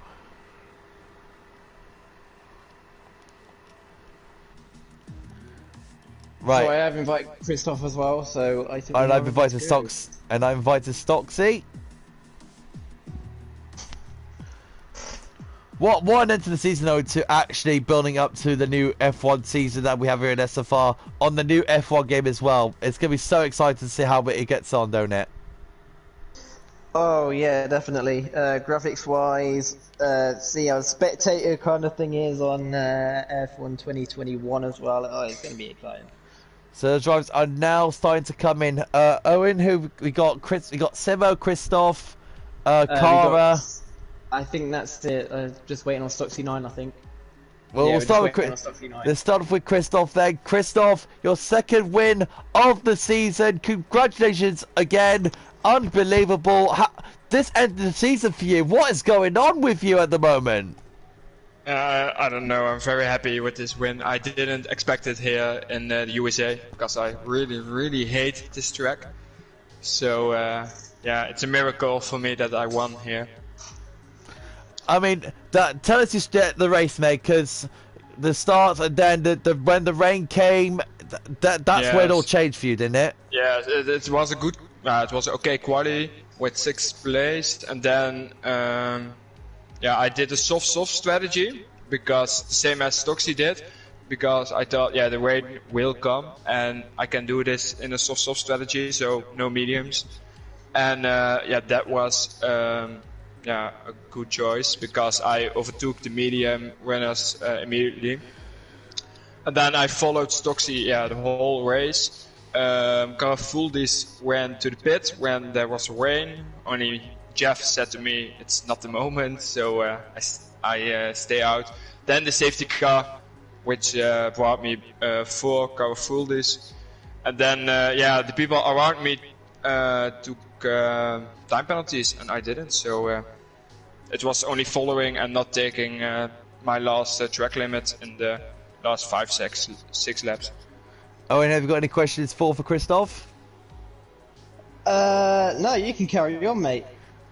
Right. So I have invited Christoph as well, so I think. And I've invited Stoxy. What an end to the season though, to actually building up to the new F1 season that we have here in SFR on the new F1 game as well. It's gonna be so exciting to see how it gets on, don't it? Oh yeah, definitely. Graphics wise, see how spectator kind of thing is on F1 2021 as well. Oh, it's gonna be exciting. So the drivers are now starting to come in. Owen, who we got? We got Simo, Christoph, Cara. I think that's it. Just waiting on Stoxy9, I think. Well, yeah, we'll start with let's start off with Christoph then. Christoph, your 2nd win of the season. Congratulations again. Unbelievable. This ended the season for you. What is going on with you at the moment? I don't know. I'm very happy with this win. I didn't expect it here in the USA because I really hate this track. So yeah, it's a miracle for me that I won here. I mean, tell us the race, mate, because the start and then when the rain came, that's yes. where it all changed for you, didn't it? Yeah, it was a good, it was okay quality with 6th place, and then yeah, I did a soft strategy because the same as Stoxy did, because I thought the rain will come and I can do this in a soft strategy, so no mediums, and yeah, that was. Yeah, a good choice because I overtook the medium runners immediately, and then I followed Stoxy the whole race. Fuldis went to the pit when there was rain. Only Jeff said to me, "It's not the moment," so I stay out. Then the safety car, which brought me 4 Fuldis, and then yeah, the people around me to time penalties, and I didn't. So it was only following and not taking my last track limit in the last 6 laps. Owen, have you got any questions for Christoph? No, you can carry on, mate.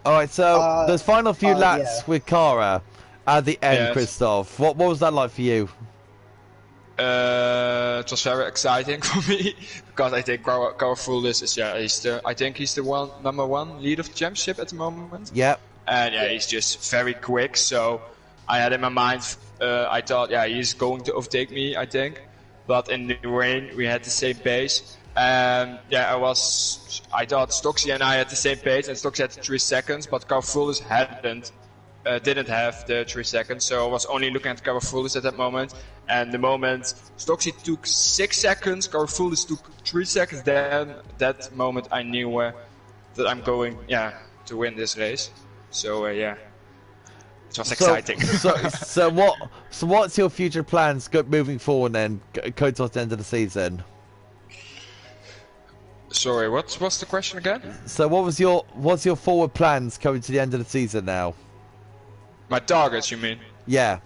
Alright, so those final few laps yeah. with Kara at the end, Yes. Christoph, what was that like for you? It was very exciting for me because I think Karafulis is I think he's the number one lead of the championship at the moment. Yep. And he's just very quick. So I had in my mind, I thought he's going to overtake me, I think. But in the rain we had the same pace. And I thought Stocksy and I had the same pace, and Stocksy had 3 seconds, but Karafulis didn't have the 3 seconds, so I was only looking at Karafulis at that moment. And the moment Stocksy took 6 seconds, Karafulis took 3 seconds, then that moment I knew that I'm going to win this race. So it was exciting. So what's your future plans moving forward then, going towards the end of the season? Sorry, what was the question again? So what's your forward plans coming to the end of the season now? My targets, you mean? Yeah.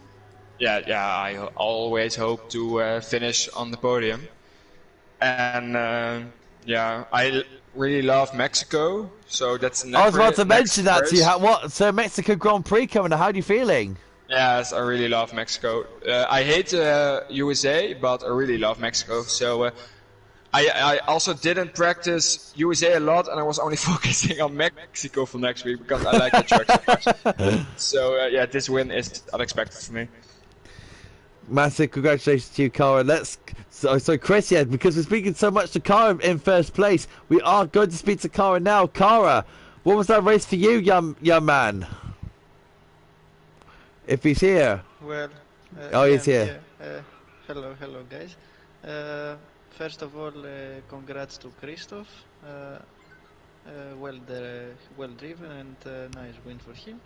I always hope to finish on the podium. And I really love Mexico, so that's next. I was about to mention that to you. So Mexico Grand Prix coming up, how are you feeling? Yes, I really love Mexico. I hate USA, but I really love Mexico. So I also didn't practice USA a lot, and I was only focusing on Mexico for next week because I like the track so much. So this win is unexpected for me. Massive congratulations to you, Cara. So Chris, because we're speaking so much to Cara in first place, we are going to speak to Cara now. Cara, what was that race for you, young man? If he's here. Well, he's here. Hello guys. First of all, congrats to Christoph. Well driven and nice win for him.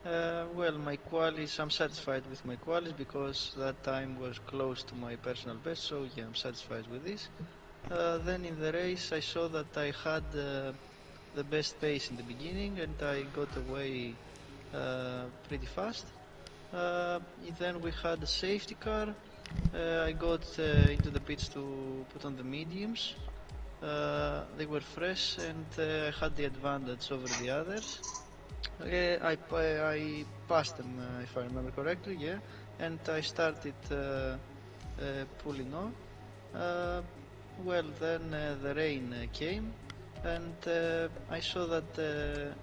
Well, my qualies, I'm satisfied with my qualies because that time was close to my personal best, so I'm satisfied with this. Then in the race I saw that I had the best pace in the beginning and I got away pretty fast. Then we had a safety car. I got into the pits to put on the mediums. They were fresh and I had the advantage over the others. I passed them if I remember correctly, and I started pulling on. Well, then the rain came and I saw that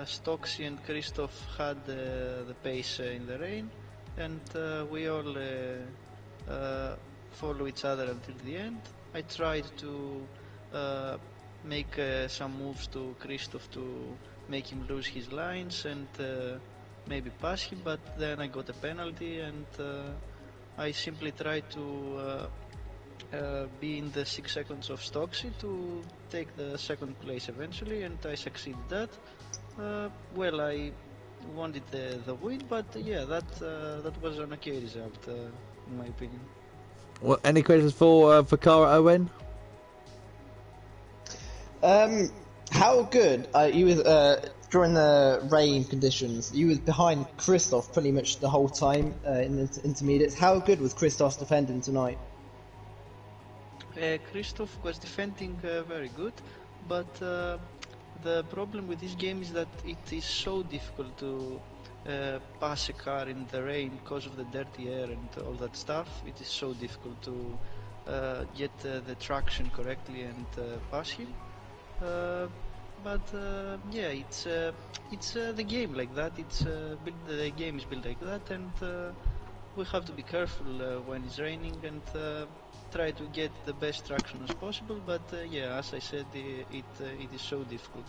Stocksy and Christoph had the pace in the rain, and we all follow each other until the end. I tried to make some moves to Christoph to make him lose his lines and maybe pass him, but then I got a penalty and I simply tried to be in the 6 seconds of Stocksy to take the second place eventually, and I succeeded that. Well, I wanted the win, but that was an okay result in my opinion. Well, any questions for Cara, Owen? How good you was during the rain conditions? You was behind Christoph pretty much the whole time in the intermediates. How good was Christoph's defending tonight? Christoph was defending very good, but the problem with this game is that it is so difficult to pass a car in the rain because of the dirty air and all that stuff. It is so difficult to get the traction correctly and pass him. But it's the game like that. The game is built like that, and we have to be careful when it's raining and try to get the best traction as possible. But as I said, it is so difficult.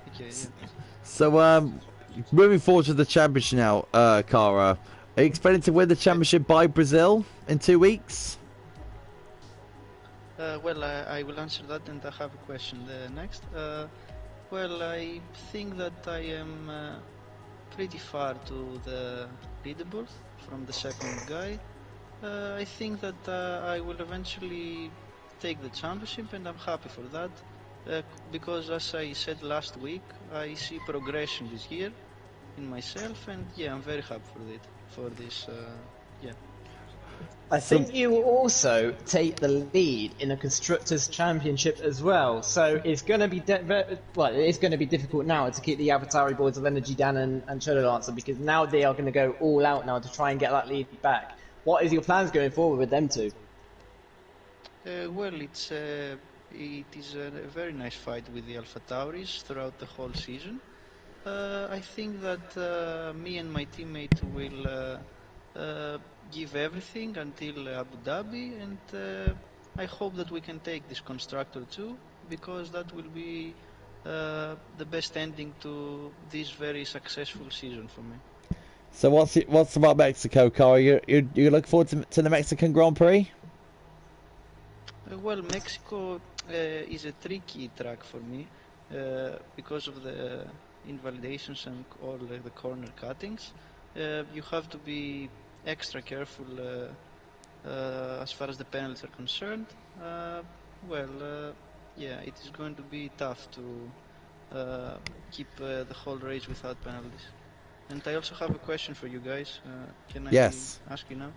Okay. Yeah. So moving forward to the championship now, Cara, are you expecting to win the championship by Brazil in 2 weeks? Well, I will answer that, and I have a question next. Well, I think that I am pretty far to the leaderboard from the second guy. I think that I will eventually take the championship, and I'm happy for that. because as I said last week, I see progression this year in myself, and yeah, I'm very happy for this. Yeah. I think you will also take the lead in a constructors championship as well. So it's going to be it's going to be difficult now to keep the Avatari boys of Energy Dan and Shadow Lancer, because now they are going to go all out now to try and get that lead back. What is your plans going forward with them two? Well, it is a very nice fight with the Alpha Tauris throughout the whole season. I think that me and my teammate will give everything until Abu Dhabi, and I hope that we can take this constructor too, because that will be the best ending to this very successful season for me. So what's about Mexico, Cara? You looking forward to the Mexican Grand Prix? Well, Mexico is a tricky track for me because of the invalidations and all the corner cuttings. You have to be extra careful as far as the penalties are concerned. Yeah, it is going to be tough to keep the whole race without penalties. And I also have a question for you guys. Can I ask you now?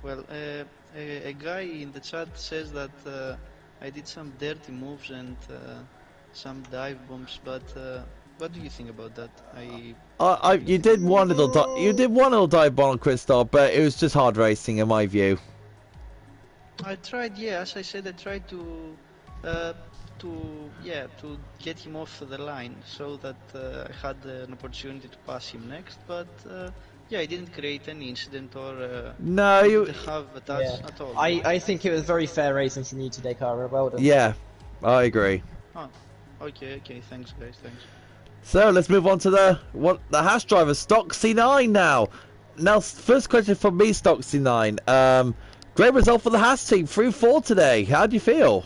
Well, a guy in the chat says that I did some dirty moves and some dive bombs, but what do you think about that? You did one little dive bomb on Kristoff, but it was just hard racing in my view. I tried, yeah, as I said, I tried to get him off the line so that I had an opportunity to pass him next, but yeah, I didn't create any incident or no, you didn't have a touch at all. I think it was very fair racing from you today, Cara. Well done. Yeah, I agree. Oh, okay, thanks guys, thanks. So let's move on to the Haas driver, Stock C9 now. Now, first question from me, Stock C9. Great result for the Haas team, 3-4 today. How do you feel?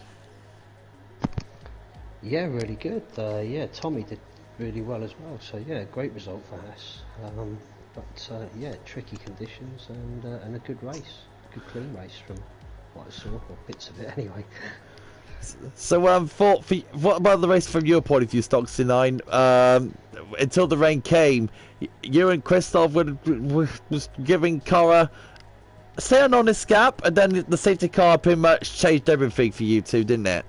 Yeah, really good. Yeah, Tommy did really well as well. So yeah, great result for Haas. But yeah, tricky conditions and a good race, good clean race from what I saw, or bits of it anyway. So what about the race from your point of view, Stock C9? Until the rain came, you and Kristoff was giving Cara say an honest gap, and then the safety car pretty much changed everything for you two, didn't it?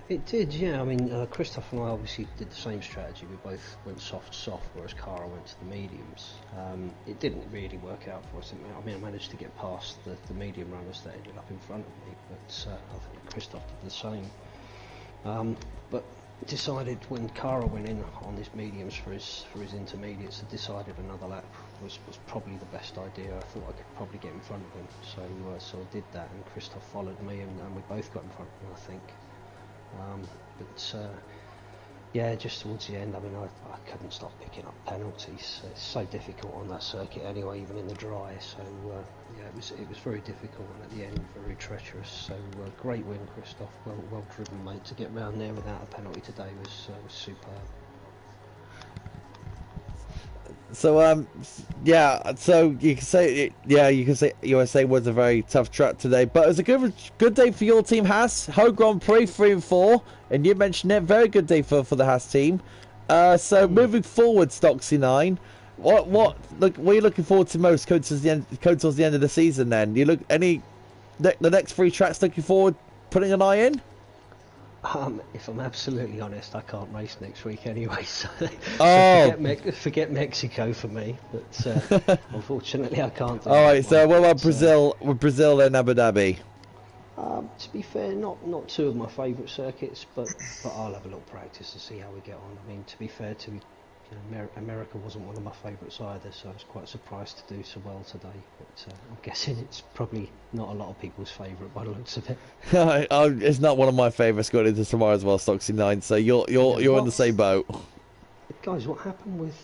It did, yeah. I mean, Kristoff and I obviously did the same strategy. We both went soft, whereas Cara went to the mediums. It didn't really work out for us. I mean, I managed to get past the medium runners that ended up in front of me, but I think Kristoff did the same. But decided when Cara went in on his mediums for his intermediates, decided another lap was probably the best idea. I thought I could probably get in front of him, so I did that, and Kristoff followed me, and we both got in front of him, I think. Yeah, just towards the end, I mean, I couldn't stop picking up penalties. It's so difficult on that circuit anyway, even in the dry. So yeah, it was very difficult, and at the end, very treacherous. So great win, Kristoff. Well driven, mate. To get round there without a penalty today was superb. So yeah, so you can say USA was a very tough track today, but it was a good day for your team, Haas. Ho Grand Prix 3-4, and you mentioned it, very good day for the Haas team. So moving forward, Stoxy9, what are you looking forward to most towards the end of the season? Then the next 3 tracks looking forward putting an eye in? If I'm absolutely honest, I can't race next week anyway, so, forget Mexico for me. But unfortunately, I can't. All right. So what about Brazil? With Brazil and Abu Dhabi? To be fair, not 2 of my favourite circuits, but I'll have a little practice to see how we get on. I mean, to be fair to America wasn't one of my favourites either, so I was quite surprised to do so well today. But I'm guessing it's probably not a lot of people's favourite by the looks of it. It's not one of my favourites going into tomorrow as well, Stoxy9. So you're in the same boat. Guys, what happened with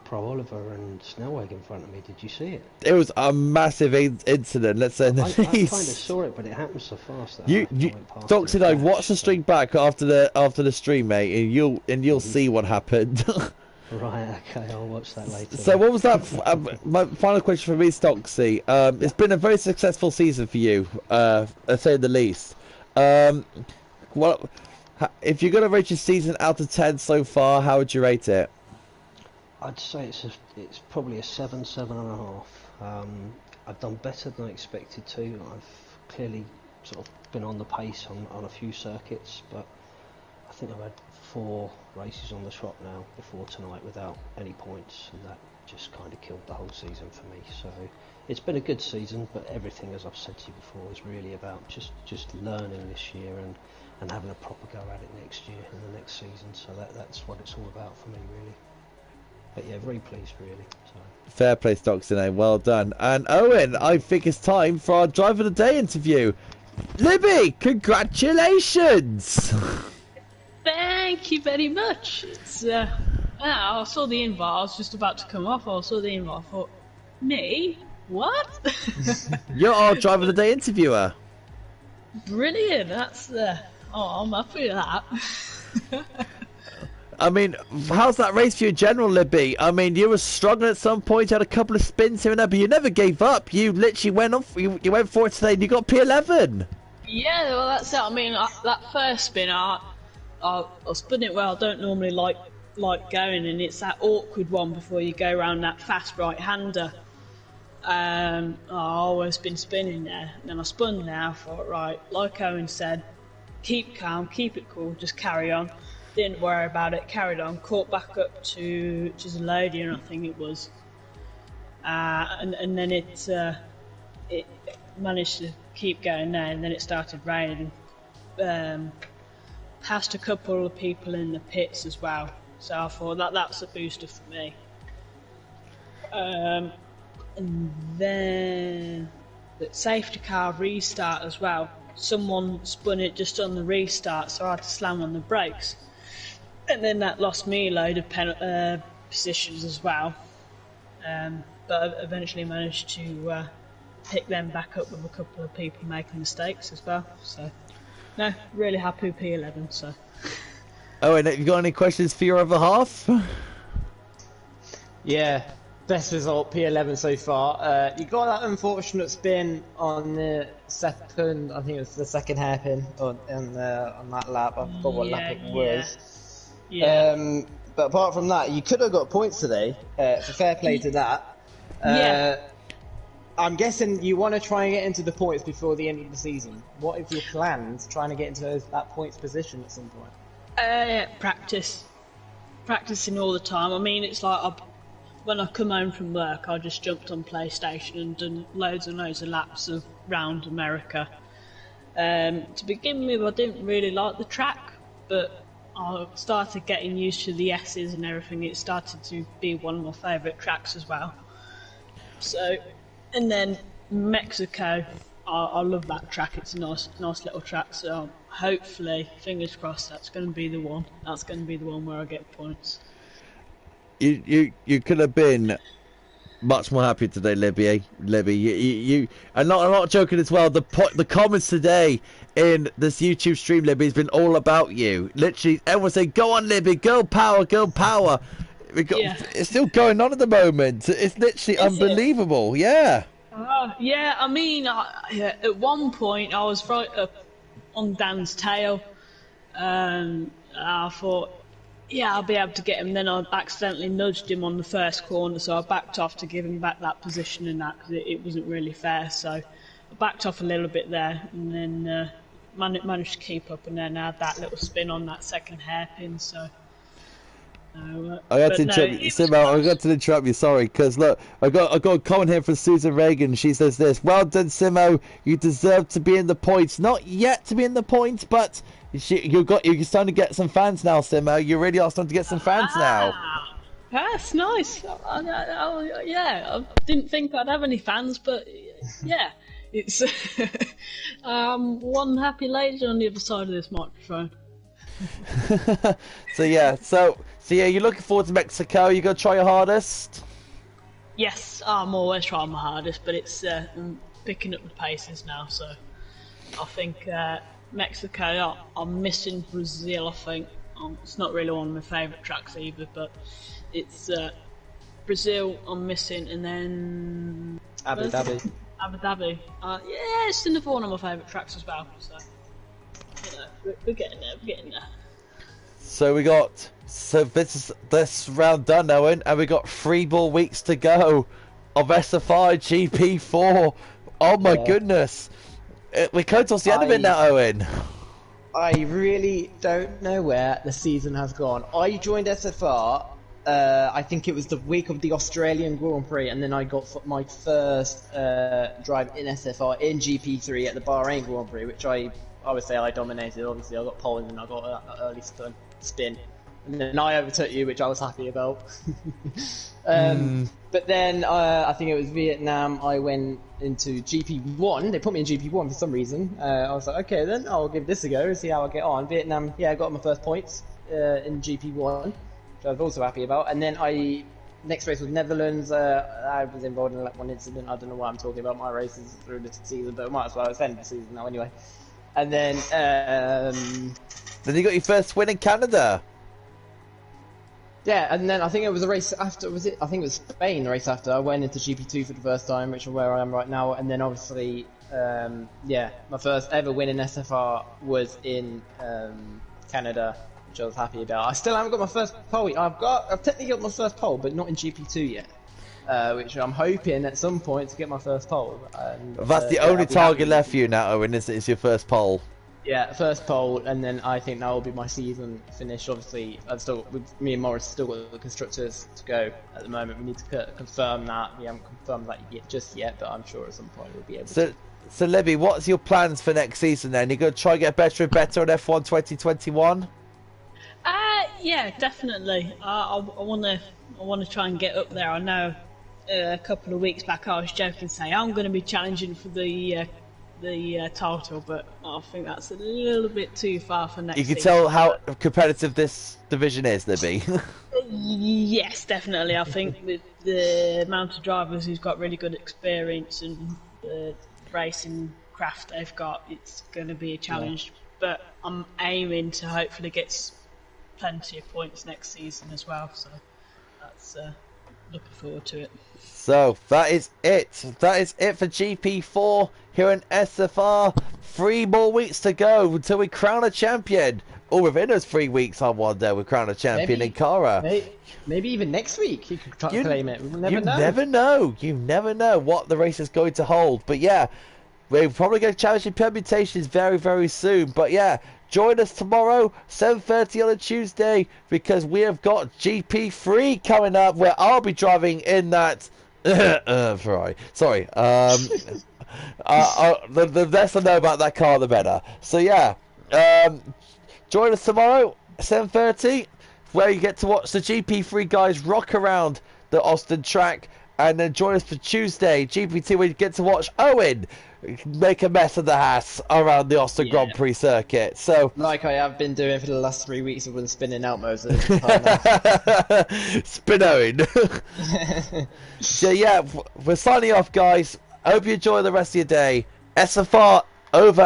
Pro Oliver and Snellweg in front of me? Did you see it? It was a massive incident. Let's say I kind of saw it, but it happened so fast that I went past it. Stoxy9, watch the stream back after the stream, mate, and you'll see what happened. Right, okay, I'll watch that later. So what was that? My final question for me, Stoxy. It's been a very successful season for you, to say the least. If you're going to rate your season out of 10 so far, how would you rate it? I'd say it's probably a 7, 7.5. I've done better than I expected to. I've clearly sort of been on the pace on a few circuits, but I think I've had 4 races on the trot now before tonight without any points, and that just kind of killed the whole season for me. So it's been a good season, but everything, as I've said to you before, is really about just learning this year and having a proper go at it next year and the next season. So that's what it's all about for me, really. But yeah, very pleased, really. So. Fair play, Stockton. Well done. And Owen, I think it's time for our Driver of the Day interview. Libby, congratulations! Thank you very much. It's I saw the invite. I was just about to come off. I saw the invite. I thought, me? What? You're our Driver of the Day interviewer. Brilliant. That's I'm happy with that. I mean, how's that race for you in general, Libby? I mean, you were struggling at some point, you had a couple of spins here and there, but you never gave up. You literally went off, you went for it today and you got P11. Yeah, well, that's it. I mean, that first spin, I spun it well. I don't normally like going, and it's that awkward one before you go around that fast right-hander. I've always been spinning there, and then I spun there. I thought, right, like Owen said, keep calm, keep it cool, just carry on. Didn't worry about it, carried on, caught back up to Giseladia, I think it was. And then it managed to keep going there, and then it started raining. Passed a couple of people in the pits as well, so I thought that's a booster for me. And then the safety car restart as well. Someone spun it just on the restart, so I had to slam on the brakes. And then that lost me a load of positions as well. But I eventually managed to pick them back up with a couple of people making mistakes as well. So, no, really happy with P11. So. Oh, and have you got any questions for your other half? Yeah, best result P11 so far. You got that unfortunate spin on the second, I think it was the second hairpin on that lap. I forgot what lap it was. Yeah. But apart from that, you could have got points today. For fair play to that. I'm guessing you want to try and get into the points before the end of the season. What is your plans trying to get into that points position at some point? Practicing all the time. I mean, it's like when I come home from work, I just jumped on PlayStation and done loads and loads of laps around America. To begin with, I didn't really like the track, but I started getting used to the S's and everything. It started to be one of my favourite tracks as well. So, and then Mexico, I love that track. It's a nice little track. So hopefully, fingers crossed, that's going to be the one. That's going to be the one where I get points. You could have been much more happy today, Libby. Libby, you and not, I'm not joking as well. The comments today in this YouTube stream, Libby, has been all about you. Literally, everyone saying, "Go on, Libby, girl power, girl power." It's still going on at the moment. It's literally unbelievable. Yeah. Yeah, I mean, at one point I was right up on Dan's tail. I thought, yeah, I'll be able to get him. Then I accidentally nudged him on the first corner, so I backed off to give him back that position and that, because it wasn't really fair. So I backed off a little bit there, and then managed to keep up, and then I had that little spin on that second hairpin. So. I got to interrupt you, Simo. I got to interrupt you. Sorry, because look, I got a comment here from Susan Reagan. She says this: "Well done, Simo. You deserve to be in the points. Not yet to be in the points, but you're starting to get some fans now, Simo. You really are starting to get some fans now." That's nice. Yeah, I didn't think I'd have any fans, but yeah, it's one happy lady on the other side of this microphone. So yeah, you're looking forward to Mexico. You gonna try your hardest? Yes, I'm always trying my hardest, but it's picking up the paces now. So I think Mexico. I'm missing Brazil. I think it's not really one of my favourite tracks either, but it's Brazil. I'm missing, and then Abu Dhabi. Yeah, it's another one of my favourite tracks as well. So. You know. We're getting there. We're getting there. So we got this round done, Owen, and we got 3 more weeks to go of SFI GP4. Oh my goodness, we're close to the end of it now, Owen. I really don't know where the season has gone. I joined SFR. I think it was the week of the Australian Grand Prix, and then I got my first drive in SFR in GP3 at the Bahrain Grand Prix, which I would say I dominated. Obviously, I got pole and then I got an early spin, and then I overtook you, which I was happy about. But then I think it was Vietnam. I went into GP1. They put me in GP1 for some reason. I was like, okay, then I'll give this a go and see how I get on. Vietnam, yeah, I got my first points in GP1, which I was also happy about. And then next race was Netherlands. I was involved in one incident. I don't know why I'm talking about my races through the season, but I might as well extend the season now anyway. And then Then you got your first win in Canada. Yeah, and then I think it was a race after, I think it was Spain, the race after. I went into GP2 for the first time, which is where I am right now. And then obviously, my first ever win in SFR was in Canada, which I was happy about. I still haven't got my first pole. I've technically got my first pole, but not in GP2 yet. Which I'm hoping at some point to get my first pole. And, that's the only target left for you now, Owen, is your first pole. Yeah, first pole, and then I think that will be my season finish. Obviously, me and Morris still got the constructors to go at the moment. We need to confirm that. We haven't confirmed that just yet, but I'm sure at some point we'll be able to. So, Libby, what's your plans for next season then? You're going to try and get better and better on F1 2021? Yeah, definitely. I want to try and get up there. I know a couple of weeks back I was joking saying I'm going to be challenging for the title, but I think that's a little bit too far for next season. You can tell how competitive this division is, Libby. Yes, definitely. I think with the amount of drivers who's got really good experience and the racing craft they've got, it's going to be a challenge. Yeah. But I'm aiming to hopefully get plenty of points next season as well, so that's looking forward to it. So that is it. That is it for GP4 here in SFR. 3 more weeks to go until we crown a champion. Or within those 3 weeks, I wonder, we crown a champion in Cara. Maybe even next week you could try to claim it. We'll never know. You never know what the race is going to hold. But yeah, we're probably going to challenge in permutations very, very soon. But yeah, join us tomorrow, 7:30 on a Tuesday, because we have got GP3 coming up, where I'll be driving in that Ferrari. Sorry. The less I know about that car, the better. So yeah, join us tomorrow, 7:30, where you get to watch the GP3 guys rock around the Austin track, and then join us for Tuesday, GP2, where you get to watch Owen make a mess of the Haas around the Austin Grand Prix circuit. So, like I have been doing for the last 3 weeks, I've been spinning out most of the time. So yeah, we're signing off, guys. I hope you enjoy the rest of your day. SFR over.